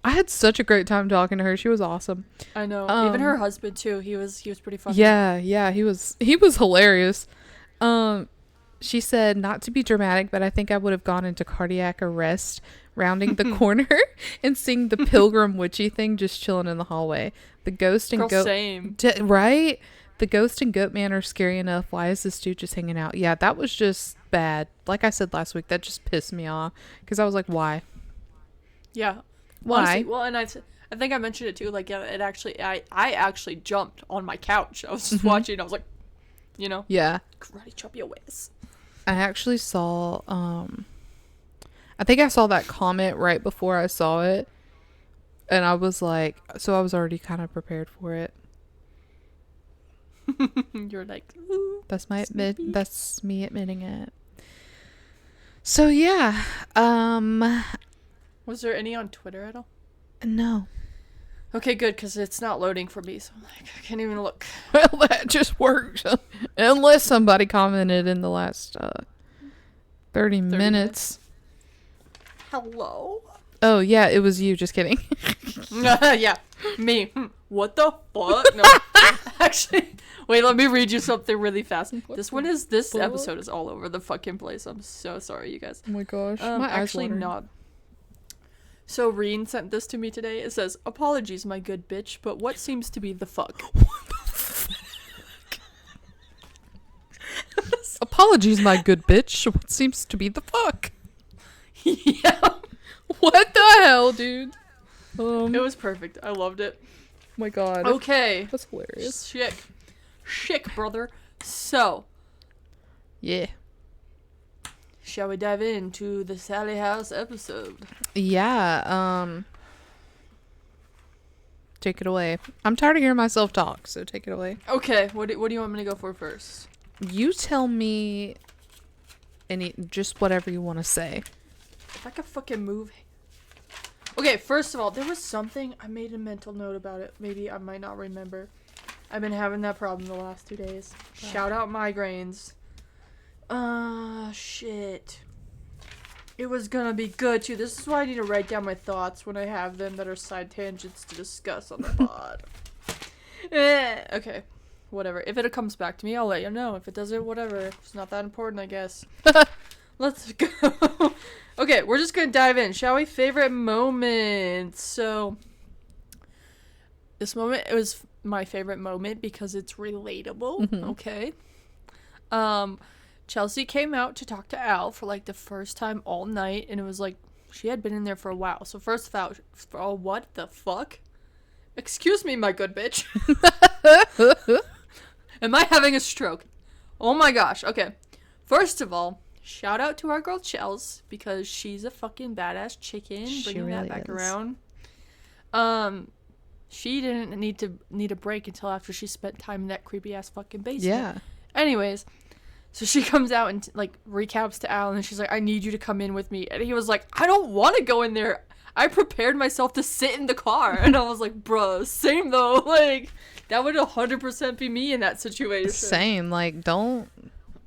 S2: I had such a great time talking to her. She was awesome.
S1: I know. Even her husband too. He was pretty funny.
S2: Yeah, he was hilarious. She said, not to be dramatic, but I think I would have gone into cardiac arrest rounding the corner and seeing the pilgrim witchy thing just chilling in the hallway. The ghost and goat,
S1: same.
S2: Right? The ghost and goat man are scary enough. Why is this dude just hanging out? Yeah, that was just bad. Like I said last week, that just pissed me off because I was like, why?
S1: Yeah.
S2: Why?
S1: Honestly, well, and I think I mentioned it too. Like, yeah, it actually, I actually jumped on my couch. I was just watching. I was like,
S2: Yeah.
S1: karate chop your ways.
S2: I actually saw, I think I saw that comment right before I saw it. And I was like, so I was already kind of prepared for it.
S1: You're like, ooh,
S2: That's me admitting it. So yeah.
S1: Was there any on Twitter at all?
S2: No.
S1: Okay, good, because it's not loading for me, so I'm like, I can't even look.
S2: Well, that just works. Unless somebody commented in the last 30 minutes.
S1: Hello?
S2: Oh, yeah, it was you. Just kidding.
S1: Yeah, me. What the fuck? No. Actually, wait, let me read you something really fast. This episode is all over the fucking place. I'm so sorry, you guys.
S2: Oh my gosh. My eyes
S1: actually
S2: watering.
S1: not. So Reen sent this to me today. It says, apologies, my good bitch, but what seems to be the fuck?
S2: Apologies, my good bitch. What seems to be the fuck?
S1: Yeah.
S2: What the hell, dude?
S1: It was perfect. I loved it.
S2: Oh my god.
S1: Okay.
S2: That's hilarious.
S1: Chic, brother. So,
S2: Yeah.
S1: shall we dive into the Sallie House episode?
S2: Yeah, take it away. I'm tired of hearing myself talk, so take it away.
S1: Okay, what do you want me to go for first?
S2: You tell me just whatever you want to say.
S1: If I could fucking move. Okay, first of all, there was something, I made a mental note about it. Maybe I might not remember. I've been having that problem the last 2 days. Shout out migraines. Shit. It was gonna be good too. This is why I need to write down my thoughts when I have them that are side tangents to discuss on the pod. Okay. Whatever. If it comes back to me, I'll let you know. If it doesn't, whatever. It's not that important, I guess. Let's go. Okay, we're just gonna dive in, shall we? Favorite moment. So, this moment, it was my favorite moment because it's relatable.
S2: Mm-hmm.
S1: Okay. Chelsea came out to talk to Al for like the first time all night, and it was like she had been in there for a while. So first of all, what the fuck? Excuse me, my good bitch. Am I having a stroke? Oh my gosh. Okay. First of all, shout out to our girl Chels because she's a fucking badass chicken. Bringing
S2: really
S1: that back
S2: is.
S1: around. She didn't need a break until after she spent time in that creepy ass fucking basement.
S2: Yeah.
S1: Anyways, so she comes out and like recaps to Al, and she's like, "I need you to come in with me." And he was like, "I don't want to go in there. I prepared myself to sit in the car." And I was like, "Bruh, same though. Like, that would 100% be me in that situation."
S2: Same. Like, don't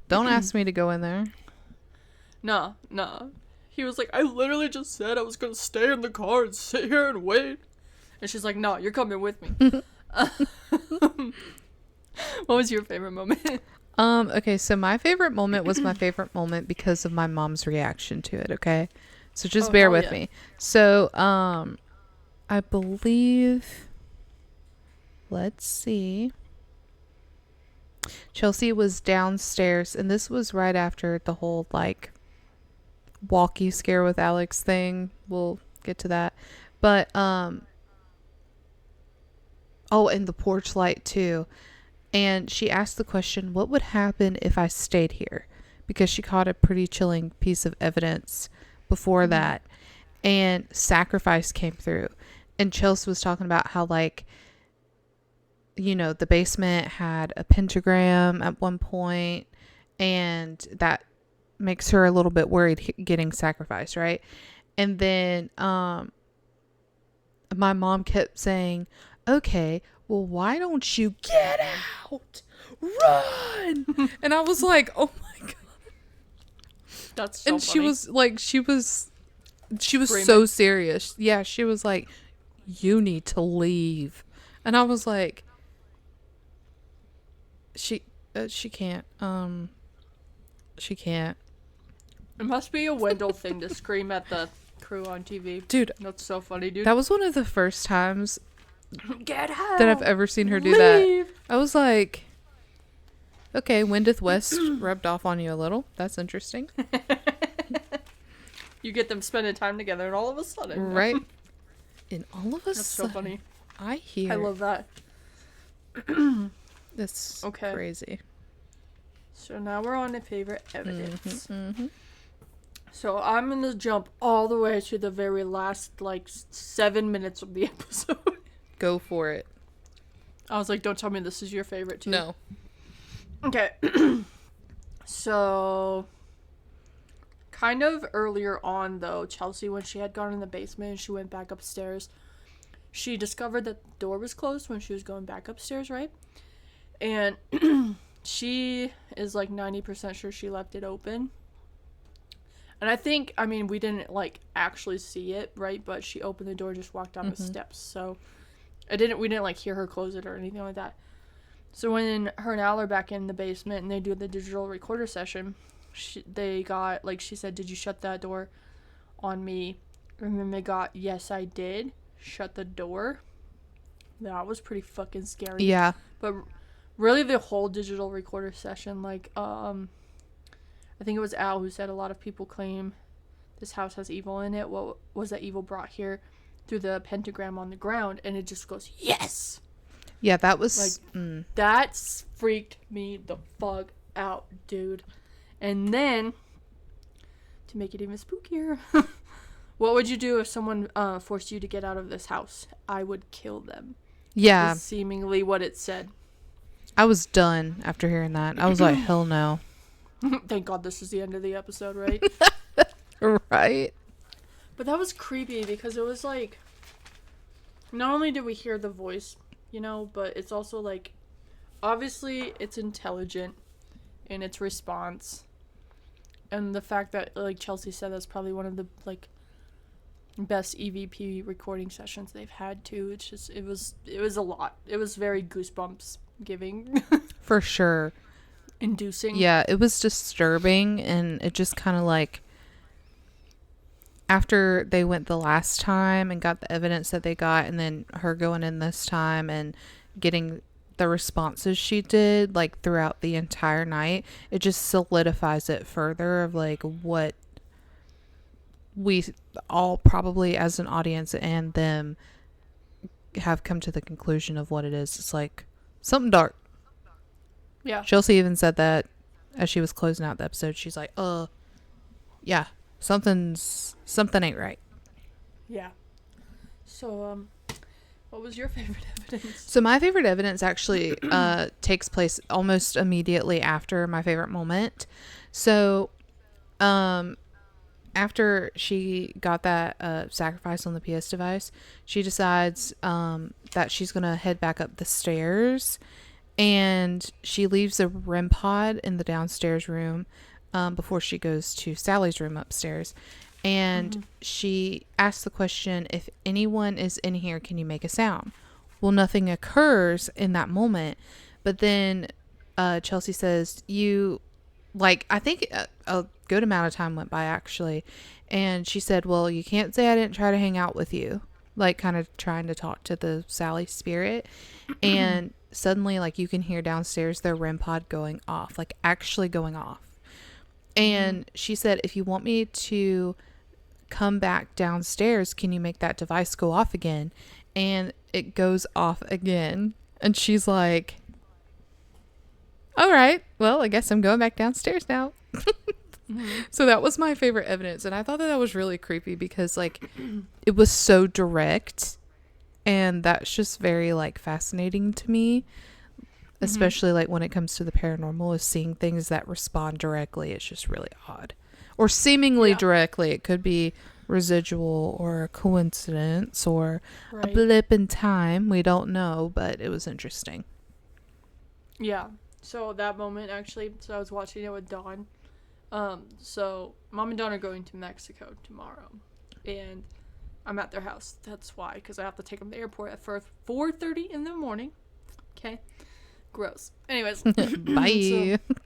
S2: ask me to go in there.
S1: Nah. He was like, "I literally just said I was gonna stay in the car and sit here and wait." And she's like, "No, you're coming with me." What was your favorite moment?
S2: Okay, so my favorite moment was my favorite moment because of my mom's reaction to it, okay? So just bear with me. So, I believe, let's see. Chelsea was downstairs, and this was right after the whole, like, walkie scare with Alex thing. We'll get to that. But, oh, and the porch light, too. And she asked the question, what would happen if I stayed here? Because she caught a pretty chilling piece of evidence before that. and sacrifice came through. And Chelsea was talking about how, like, you know, the basement had a pentagram at one point, and that makes her a little bit worried getting sacrificed, right? And then my mom kept saying, okay, well, why don't you get out? Run! And I was like, oh my God.
S1: That's so
S2: And
S1: funny.
S2: she was like, she was
S1: Screaming.
S2: so serious. Yeah, she was like, you need to leave. And I was like, she can't. She can't.
S1: It must be a Wendell thing to scream at the crew on TV.
S2: Dude,
S1: That's so funny, dude.
S2: that was one of the first times
S1: Get out!
S2: that I've ever seen her do
S1: Leave!
S2: that. I was like, okay, Wendell West rubbed off on you a little. That's interesting.
S1: You get them spending time together, and all of a sudden,
S2: Right? And all of a
S1: That's so
S2: sudden,
S1: funny.
S2: I hear.
S1: I love that.
S2: That's
S1: Okay.
S2: crazy.
S1: So now we're on to favorite evidence.
S2: Mm-hmm.
S1: So I'm gonna jump all the way to the very last, like, 7 minutes of the episode.
S2: Go for it.
S1: I was like, don't tell me this is your favorite too.
S2: No.
S1: Okay. So, kind of earlier on, though, Chelsea, when she had gone in the basement and she went back upstairs, she discovered that the door was closed when she was going back upstairs, right? And she is like 90% sure she left it open. And I think, I mean, we didn't like actually see it, right? But she opened the door, just walked down the steps. So we didn't like hear her close it or anything like that. So when her and Al are back in the basement and they do the digital recorder session, they got, like, she said, did you shut that door on me? And then they got, yes, I did. Shut the door. That was pretty fucking scary.
S2: Yeah.
S1: But really the whole digital recorder session, like, I think it was Al who said a lot of people claim this house has evil in it. What was that evil brought here through the pentagram on the ground? And it just goes, yes!
S2: Yeah, that was...
S1: Like, that freaked me the fuck out, dude. And then, to make it even spookier, what would you do if someone forced you to get out of this house? I would kill them.
S2: Yeah.
S1: Is seemingly what it said.
S2: I was done after hearing that. I was like, hell no.
S1: Thank God this is the end of the episode, right?
S2: Right?
S1: But that was creepy because it was like, not only did we hear the voice, you know, but it's also like, obviously it's intelligent in its response. And the fact that, like Chelsea said, that's probably one of the, like, best EVP recording sessions they've had too. It's just, it was a lot. It was very goosebumps giving.
S2: For sure.
S1: Inducing.
S2: Yeah, it was disturbing, and it just kind of like, after they went the last time and got the evidence that they got, and then her going in this time and getting the responses she did, like, throughout the entire night, it just solidifies it further of, like, what we all probably as an audience and them have come to the conclusion of what it is. It's like something dark.
S1: Yeah.
S2: Chelsea even said that as she was closing out the episode. She's like, yeah, something ain't right.
S1: Yeah. So, what was your favorite evidence?
S2: So my favorite evidence actually takes place almost immediately after my favorite moment. So, after she got that sacrifice on the PS device, she decides that she's going to head back up the stairs, and she leaves a REM pod in the downstairs room before she goes to Sally's room upstairs. And she asks the question, if anyone is in here, can you make a sound? Well, nothing occurs in that moment. But then Chelsea says, I think a good amount of time went by, actually. And she said, well, you can't say I didn't try to hang out with you. Like, kind of trying to talk to the Sally spirit. And suddenly, like, you can hear downstairs their REM pod going off. Like, actually going off. And she said, if you want me to come back downstairs, can you make that device go off again? And it goes off again. And she's like, all right, well, I guess I'm going back downstairs now. So that was my favorite evidence. And I thought that was really creepy because, like, it was so direct. And that's just very, like, fascinating to me. Especially, like, when it comes to the paranormal, is seeing things that respond directly. It's just really odd. Or seemingly directly. It could be residual or a coincidence or a blip in time. We don't know, but it was interesting.
S1: Yeah. So that moment, actually, so I was watching it with Dawn. So Mom and Dawn are going to Mexico tomorrow. And I'm at their house. That's why, because I have to take them to the airport at 4:30 in the morning. Okay. Gross. Anyways.
S2: Bye.
S1: So,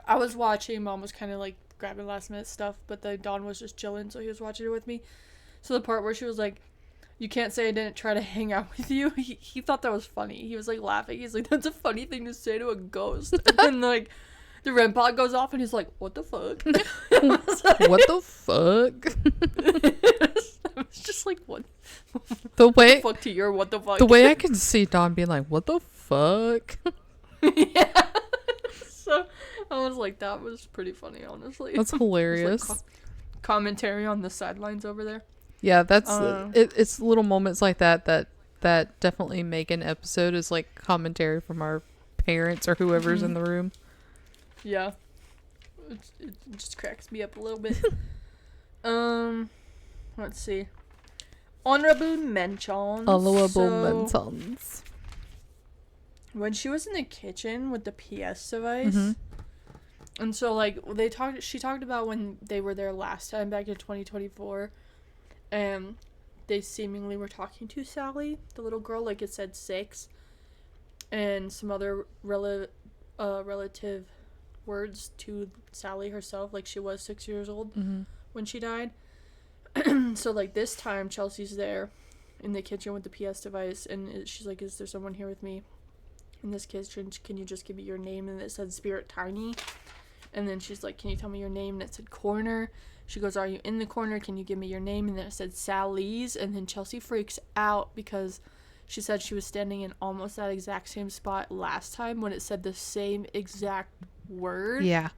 S1: I was watching. Mom was kind of like grabbing last minute stuff, but then Dawn was just chilling, so he was watching it with me. So the part where she was like, "You can't say I didn't try to hang out with you," he thought that was funny. He was like laughing. He's like, "That's a funny thing to say to a ghost." And then like the REM pod goes off, and he's like, "What the fuck?"
S2: What the fuck?
S1: I was just like, "What?"
S2: The
S1: fuck to your what the fuck?
S2: The way I can see Dawn being like, "What the fuck?"
S1: Yeah. So I was like, that was pretty funny, honestly.
S2: That's hilarious.
S1: Like commentary on the sidelines over there.
S2: Yeah, that's it's little moments like that definitely make an episode, is like commentary from our parents or whoever's in the room.
S1: Yeah. It just cracks me up a little bit. Let's see. Honorable mentions.
S2: Mentions.
S1: When she was in the kitchen with the PS device, and so like she talked about when they were there last time back in 2024, and they seemingly were talking to Sallie, the little girl, like it said 6, and some other relative words to Sallie herself, like she was 6 years old when she died. So like this time Chelsea's there in the kitchen with the PS device, and she's like, "Is there someone here with me in this kitchen? Can you just give me your name?" And it said Spirit Tiny. And then she's like, "Can you tell me your name?" And it said corner. She goes, "Are you in the corner? Can you give me your name?" And then it said Sallie's. And then Chelsea freaks out because she said she was standing in almost that exact same spot last time when it said the same exact word.
S2: Yeah.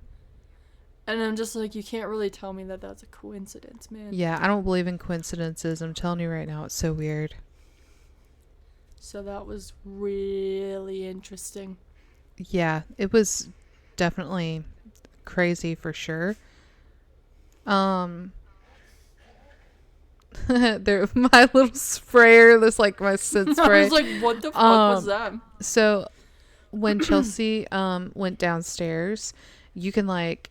S1: And I'm just like, you can't really tell me that that's a coincidence, man.
S2: Yeah, I don't believe in coincidences. I'm telling you right now, it's so weird.
S1: So that was really interesting.
S2: Yeah, it was definitely crazy for sure. There, my little sprayer, this like my scent spray.
S1: I was like, what the fuck was that?
S2: So when Chelsea went downstairs, you can like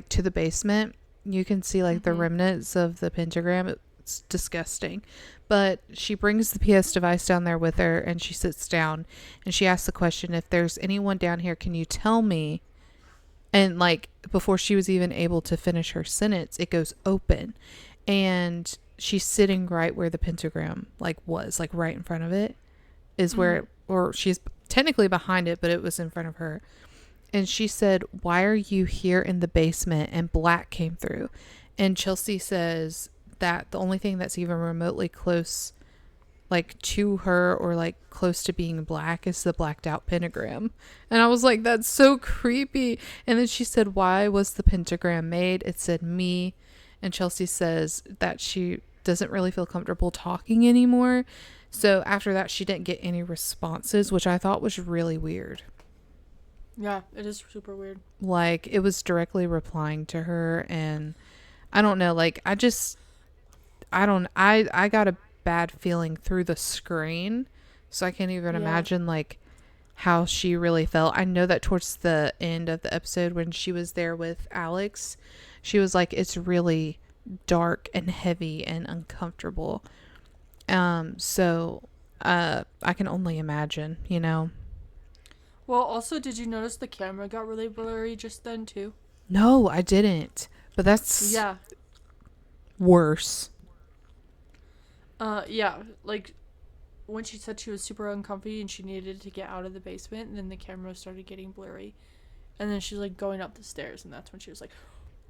S2: to the basement, you can see like the remnants of the pentagram. It's disgusting. But she brings the PS device down there with her, and she sits down and she asks the question, "If there's anyone down here, can you tell me?" And like before she was even able to finish her sentence, it goes open, and she's sitting right where the pentagram like was, like right in front of it is where it, or she's technically behind it, but it was in front of her. And she said, "Why are you here in the basement?" And black came through. And Chelsea says that the only thing that's even remotely close like to her or like close to being black is the blacked out pentagram. And I was like, that's so creepy. And then she said, "Why was the pentagram made?" It said me. And Chelsea says that she doesn't really feel comfortable talking anymore. So after that, she didn't get any responses, which I thought was really weird.
S1: Yeah, it is super weird.
S2: Like, it was directly replying to her, and I don't know, like, I got a bad feeling through the screen, so I can't even imagine, like, how she really felt. I know that towards the end of the episode when she was there with Alex, she was like, it's really dark and heavy and uncomfortable. So I can only imagine, you know.
S1: Well, also, did you notice the camera got really blurry just then, too?
S2: No, I didn't. But that's worse.
S1: Yeah, like, when she said she was super uncomfy and she needed to get out of the basement, and then the camera started getting blurry. And then she's, like, going up the stairs, and that's when she was like,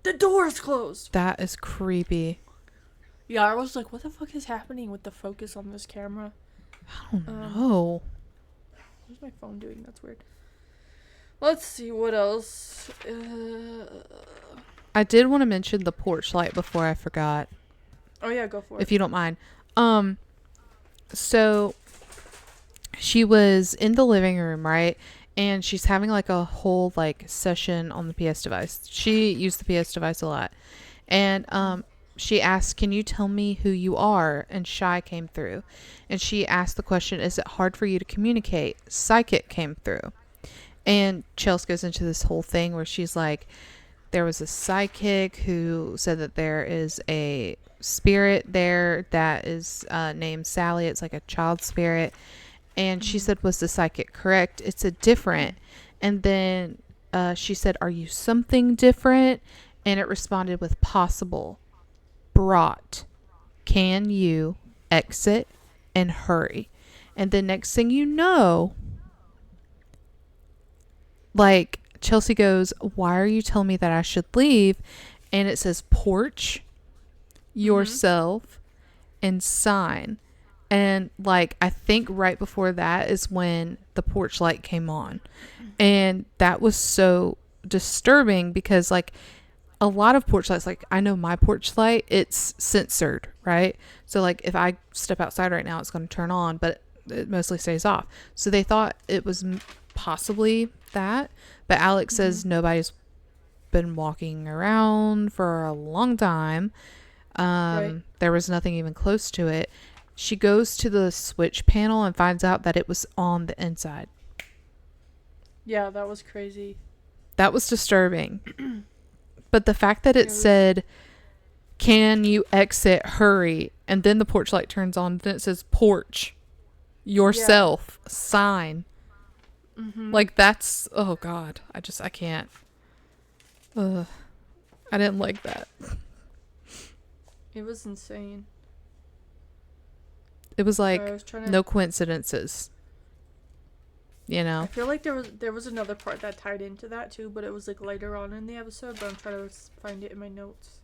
S1: "The door's closed!"
S2: That is creepy.
S1: Yeah, I was like, what the fuck is happening with the focus on this camera?
S2: I don't know.
S1: What's my phone doing? That's weird. Let's see, what else?
S2: I did want to mention the porch light before I forgot.
S1: Oh yeah, go for it.
S2: If you don't mind. So she was in the living room, right? And she's having like a whole like session on the PS device. She used the PS device a lot. And she asked, "Can you tell me who you are?" And Shy came through. And she asked the question, "Is it hard for you to communicate?" Psychic came through. And Chelsea goes into this whole thing where she's like, there was a psychic who said that there is a spirit there that is named Sallie. It's like a child spirit. And she said, "Was the psychic correct? It's a different." And then she said, "Are you something different?" And it responded with possible, brought, can you exit and hurry. And the next thing you know, like Chelsea goes, "Why are you telling me that I should leave?" And it says porch, yourself, and sign. And like I think right before that is when the porch light came on. And that was so disturbing because like a lot of porch lights, like I know my porch light, it's censored, right? So like if I step outside right now, it's going to turn on, but it mostly stays off. So they thought it was possibly that, but Alex says nobody's been walking around for a long time.
S1: Right.
S2: There was nothing even close to it. She goes to the switch panel and finds out that it was on the inside.
S1: Yeah, that was crazy.
S2: That was disturbing. But the fact that it said, "Can you exit? Hurry." And then the porch light turns on. Then it says porch, yourself, sign. Like that's, oh God. I can't. I didn't like that.
S1: It was insane.
S2: It was like
S1: Sorry,
S2: no coincidences. You know?
S1: I feel like there was another part that tied into that too, but it was like later on in the episode, but I'm trying to find it in my notes.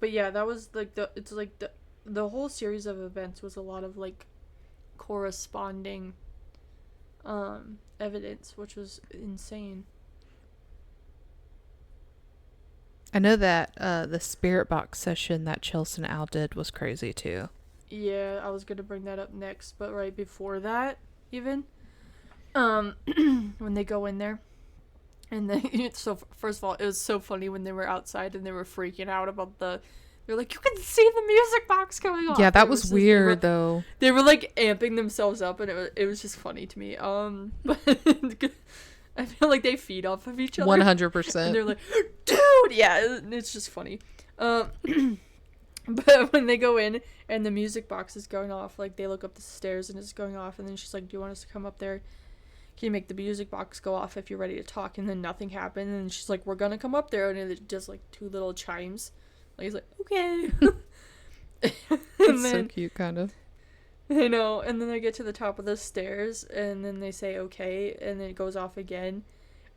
S1: But yeah, that was like the whole series of events was a lot of like corresponding evidence, which was insane.
S2: I know that the spirit box session that Chelsea and Al did was crazy too.
S1: Yeah, I was gonna bring that up next, but right before that, even, when they go in there, and then so first of all, it was so funny when they were outside and they were freaking out about they're like, "You can see the music box coming off."
S2: Yeah, that was weird though.
S1: They were like amping themselves up, and it was just funny to me. But I feel like they feed off of each other.
S2: 100%.
S1: And they're like, "Dude, yeah," it's just funny. But when they go in and the music box is going off, like they look up the stairs and it's going off, and then she's like, "Do you want us to come up there? Can you make the music box go off if you're ready to talk?" And then nothing happened, and she's like, "We're gonna come up there," and it does like two little chimes. Like he's like, "Okay."
S2: It's so cute, kind of.
S1: I know. And then they get to the top of the stairs, and then they say okay, and then it goes off again.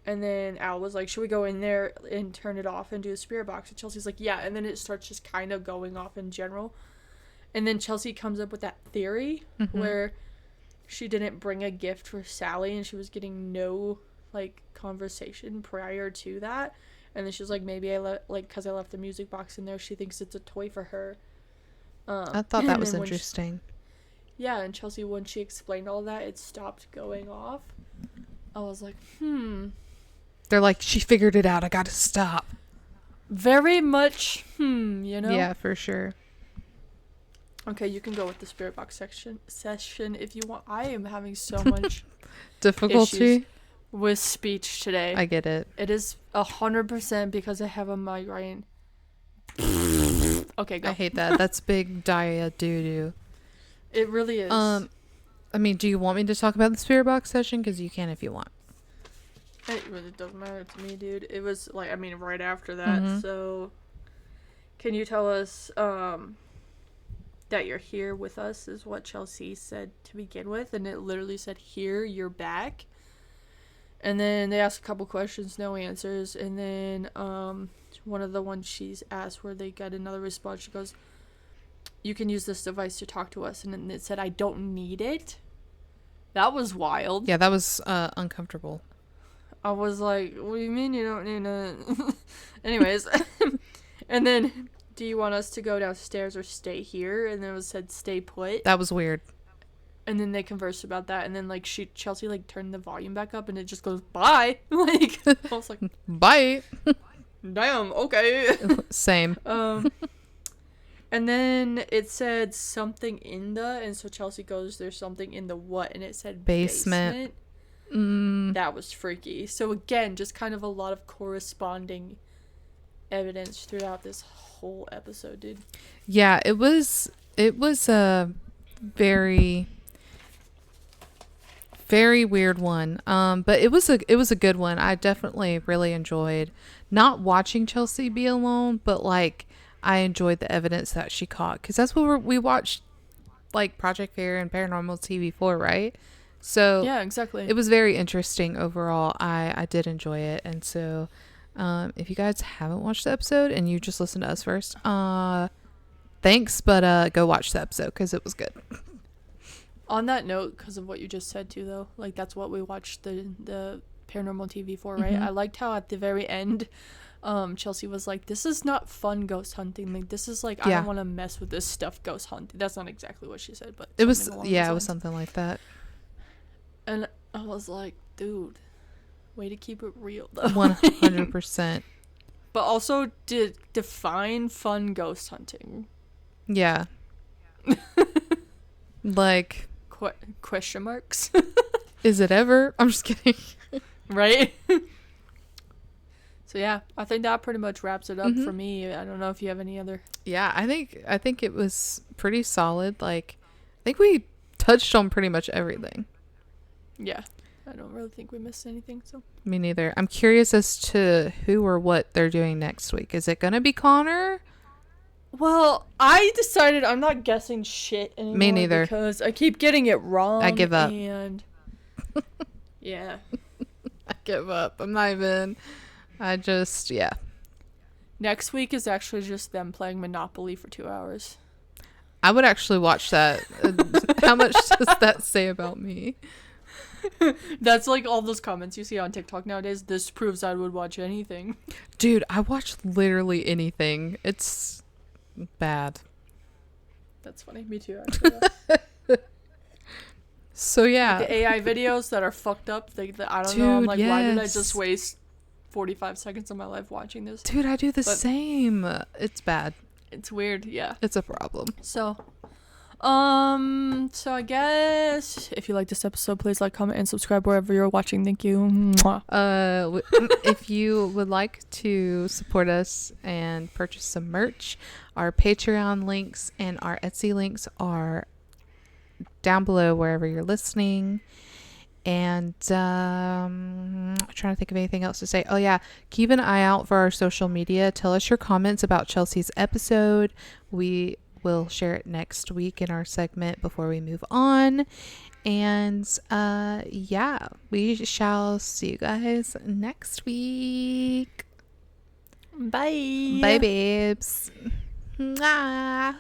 S1: And then Al was like, "Should we go in there and turn it off and do a spirit box?" And Chelsea's like, "Yeah." And then it starts just kind of going off in general. And then Chelsea comes up with that theory where she didn't bring a gift for Sallie, and she was getting no like conversation prior to that. And then she was like, "Maybe because I left the music box in there, she thinks it's a toy for her."
S2: I thought that was interesting.
S1: Yeah, and Chelsea, when she explained all that, it stopped going off. I was like,
S2: They're like, "She figured it out. I got to stop."
S1: Very much, you know?
S2: Yeah, for sure.
S1: Okay, you can go with the spirit box session if you want. I am having so much
S2: difficulty
S1: with speech today.
S2: I get it.
S1: It is 100% because I have a migraine. Okay, go.
S2: I hate that. That's big diarrhea doo-doo.
S1: It really is.
S2: I mean, do you want me to talk about the spirit box session? Because you can if you want.
S1: It really doesn't matter to me, dude. It was like, I mean, right after that. So, can you tell us that you're here with us is what Chelsea said to begin with, and it literally said, "Here, you're back." And then they asked a couple questions, no answers, and then one of the ones she's asked where they got another response, she goes, "You can use this device to talk to us," and then it said, "I don't need it." That was wild.
S2: Yeah, that was uncomfortable.
S1: I was like, what do you mean you don't need to? Anyways. And then, do you want us to go downstairs or stay here? And then it said stay put.
S2: That was weird.
S1: And then they conversed about that. And then, like, Chelsea, like, turned the volume back up and it just goes, bye. Like, I was like,
S2: bye.
S1: Damn, okay.
S2: Same.
S1: And then it said something in the, and so Chelsea goes, there's something in the what? And it said basement. That was freaky. So again, just kind of a lot of corresponding evidence throughout this whole episode, dude.
S2: Yeah, it was a very, very weird one. But it was a good one. I definitely really enjoyed not watching Chelsea be alone, but like I enjoyed the evidence that she caught, because that's what we watched, like Project Fair and Paranormal TV for, right? So
S1: yeah, exactly.
S2: It was very interesting overall. I did enjoy it, and so if you guys haven't watched the episode and you just listened to us first, thanks, but go watch the episode because it was good.
S1: On that note, because of what you just said too, though, like that's what we watched the Paranormal TV for, right? I liked how at the very end, Chelsea was like, this is not fun ghost hunting. Like, this is like, I don't want to mess with this stuff ghost hunting. That's not exactly what she said, but
S2: it was, it was something like that.
S1: And I was like, dude, way to keep it real, though.
S2: 100%.
S1: But also define fun ghost hunting.
S2: Yeah. Like,
S1: question marks.
S2: Is it ever? I'm just kidding.
S1: Right? So yeah, I think that pretty much wraps it up for me. I don't know if you have any other.
S2: Yeah, I think it was pretty solid. Like, I think we touched on pretty much everything.
S1: Yeah, I don't really think we missed anything. So
S2: me neither. I'm curious as to who or what they're doing next week. Is it gonna be Connor?
S1: Well, I decided I'm not guessing shit anymore.
S2: Me neither.
S1: Because I keep getting it wrong.
S2: I give up.
S1: And yeah.
S2: I give up. I'm not even. I just, yeah.
S1: Next week is actually just them playing Monopoly for 2 hours.
S2: I would actually watch that. How much does that say about me?
S1: That's like all those comments you see on TikTok nowadays. This proves I would watch anything.
S2: Dude, I watch literally anything. It's bad.
S1: That's funny. Me too, actually.
S2: So yeah,
S1: like the AI videos that are fucked up. I don't
S2: Dude,
S1: know. I'm like, why did I
S2: yes.
S1: just waste 45 seconds of my life watching this?
S2: Dude, I do the same. It's bad.
S1: It's weird. Yeah.
S2: It's a problem.
S1: So I guess if you like this episode, please like, comment, and subscribe wherever you're watching. Thank you. Mwah.
S2: If you would like to support us and purchase some merch, our Patreon links and our Etsy links are down below wherever you're listening. And I'm trying to think of anything else to say. Oh yeah, keep an eye out for our social media. Tell us your comments about Chelsea's episode. We will share it next week in our segment before we move on. And yeah, we shall see you guys next week.
S1: Bye.
S2: Bye, babes. Mwah.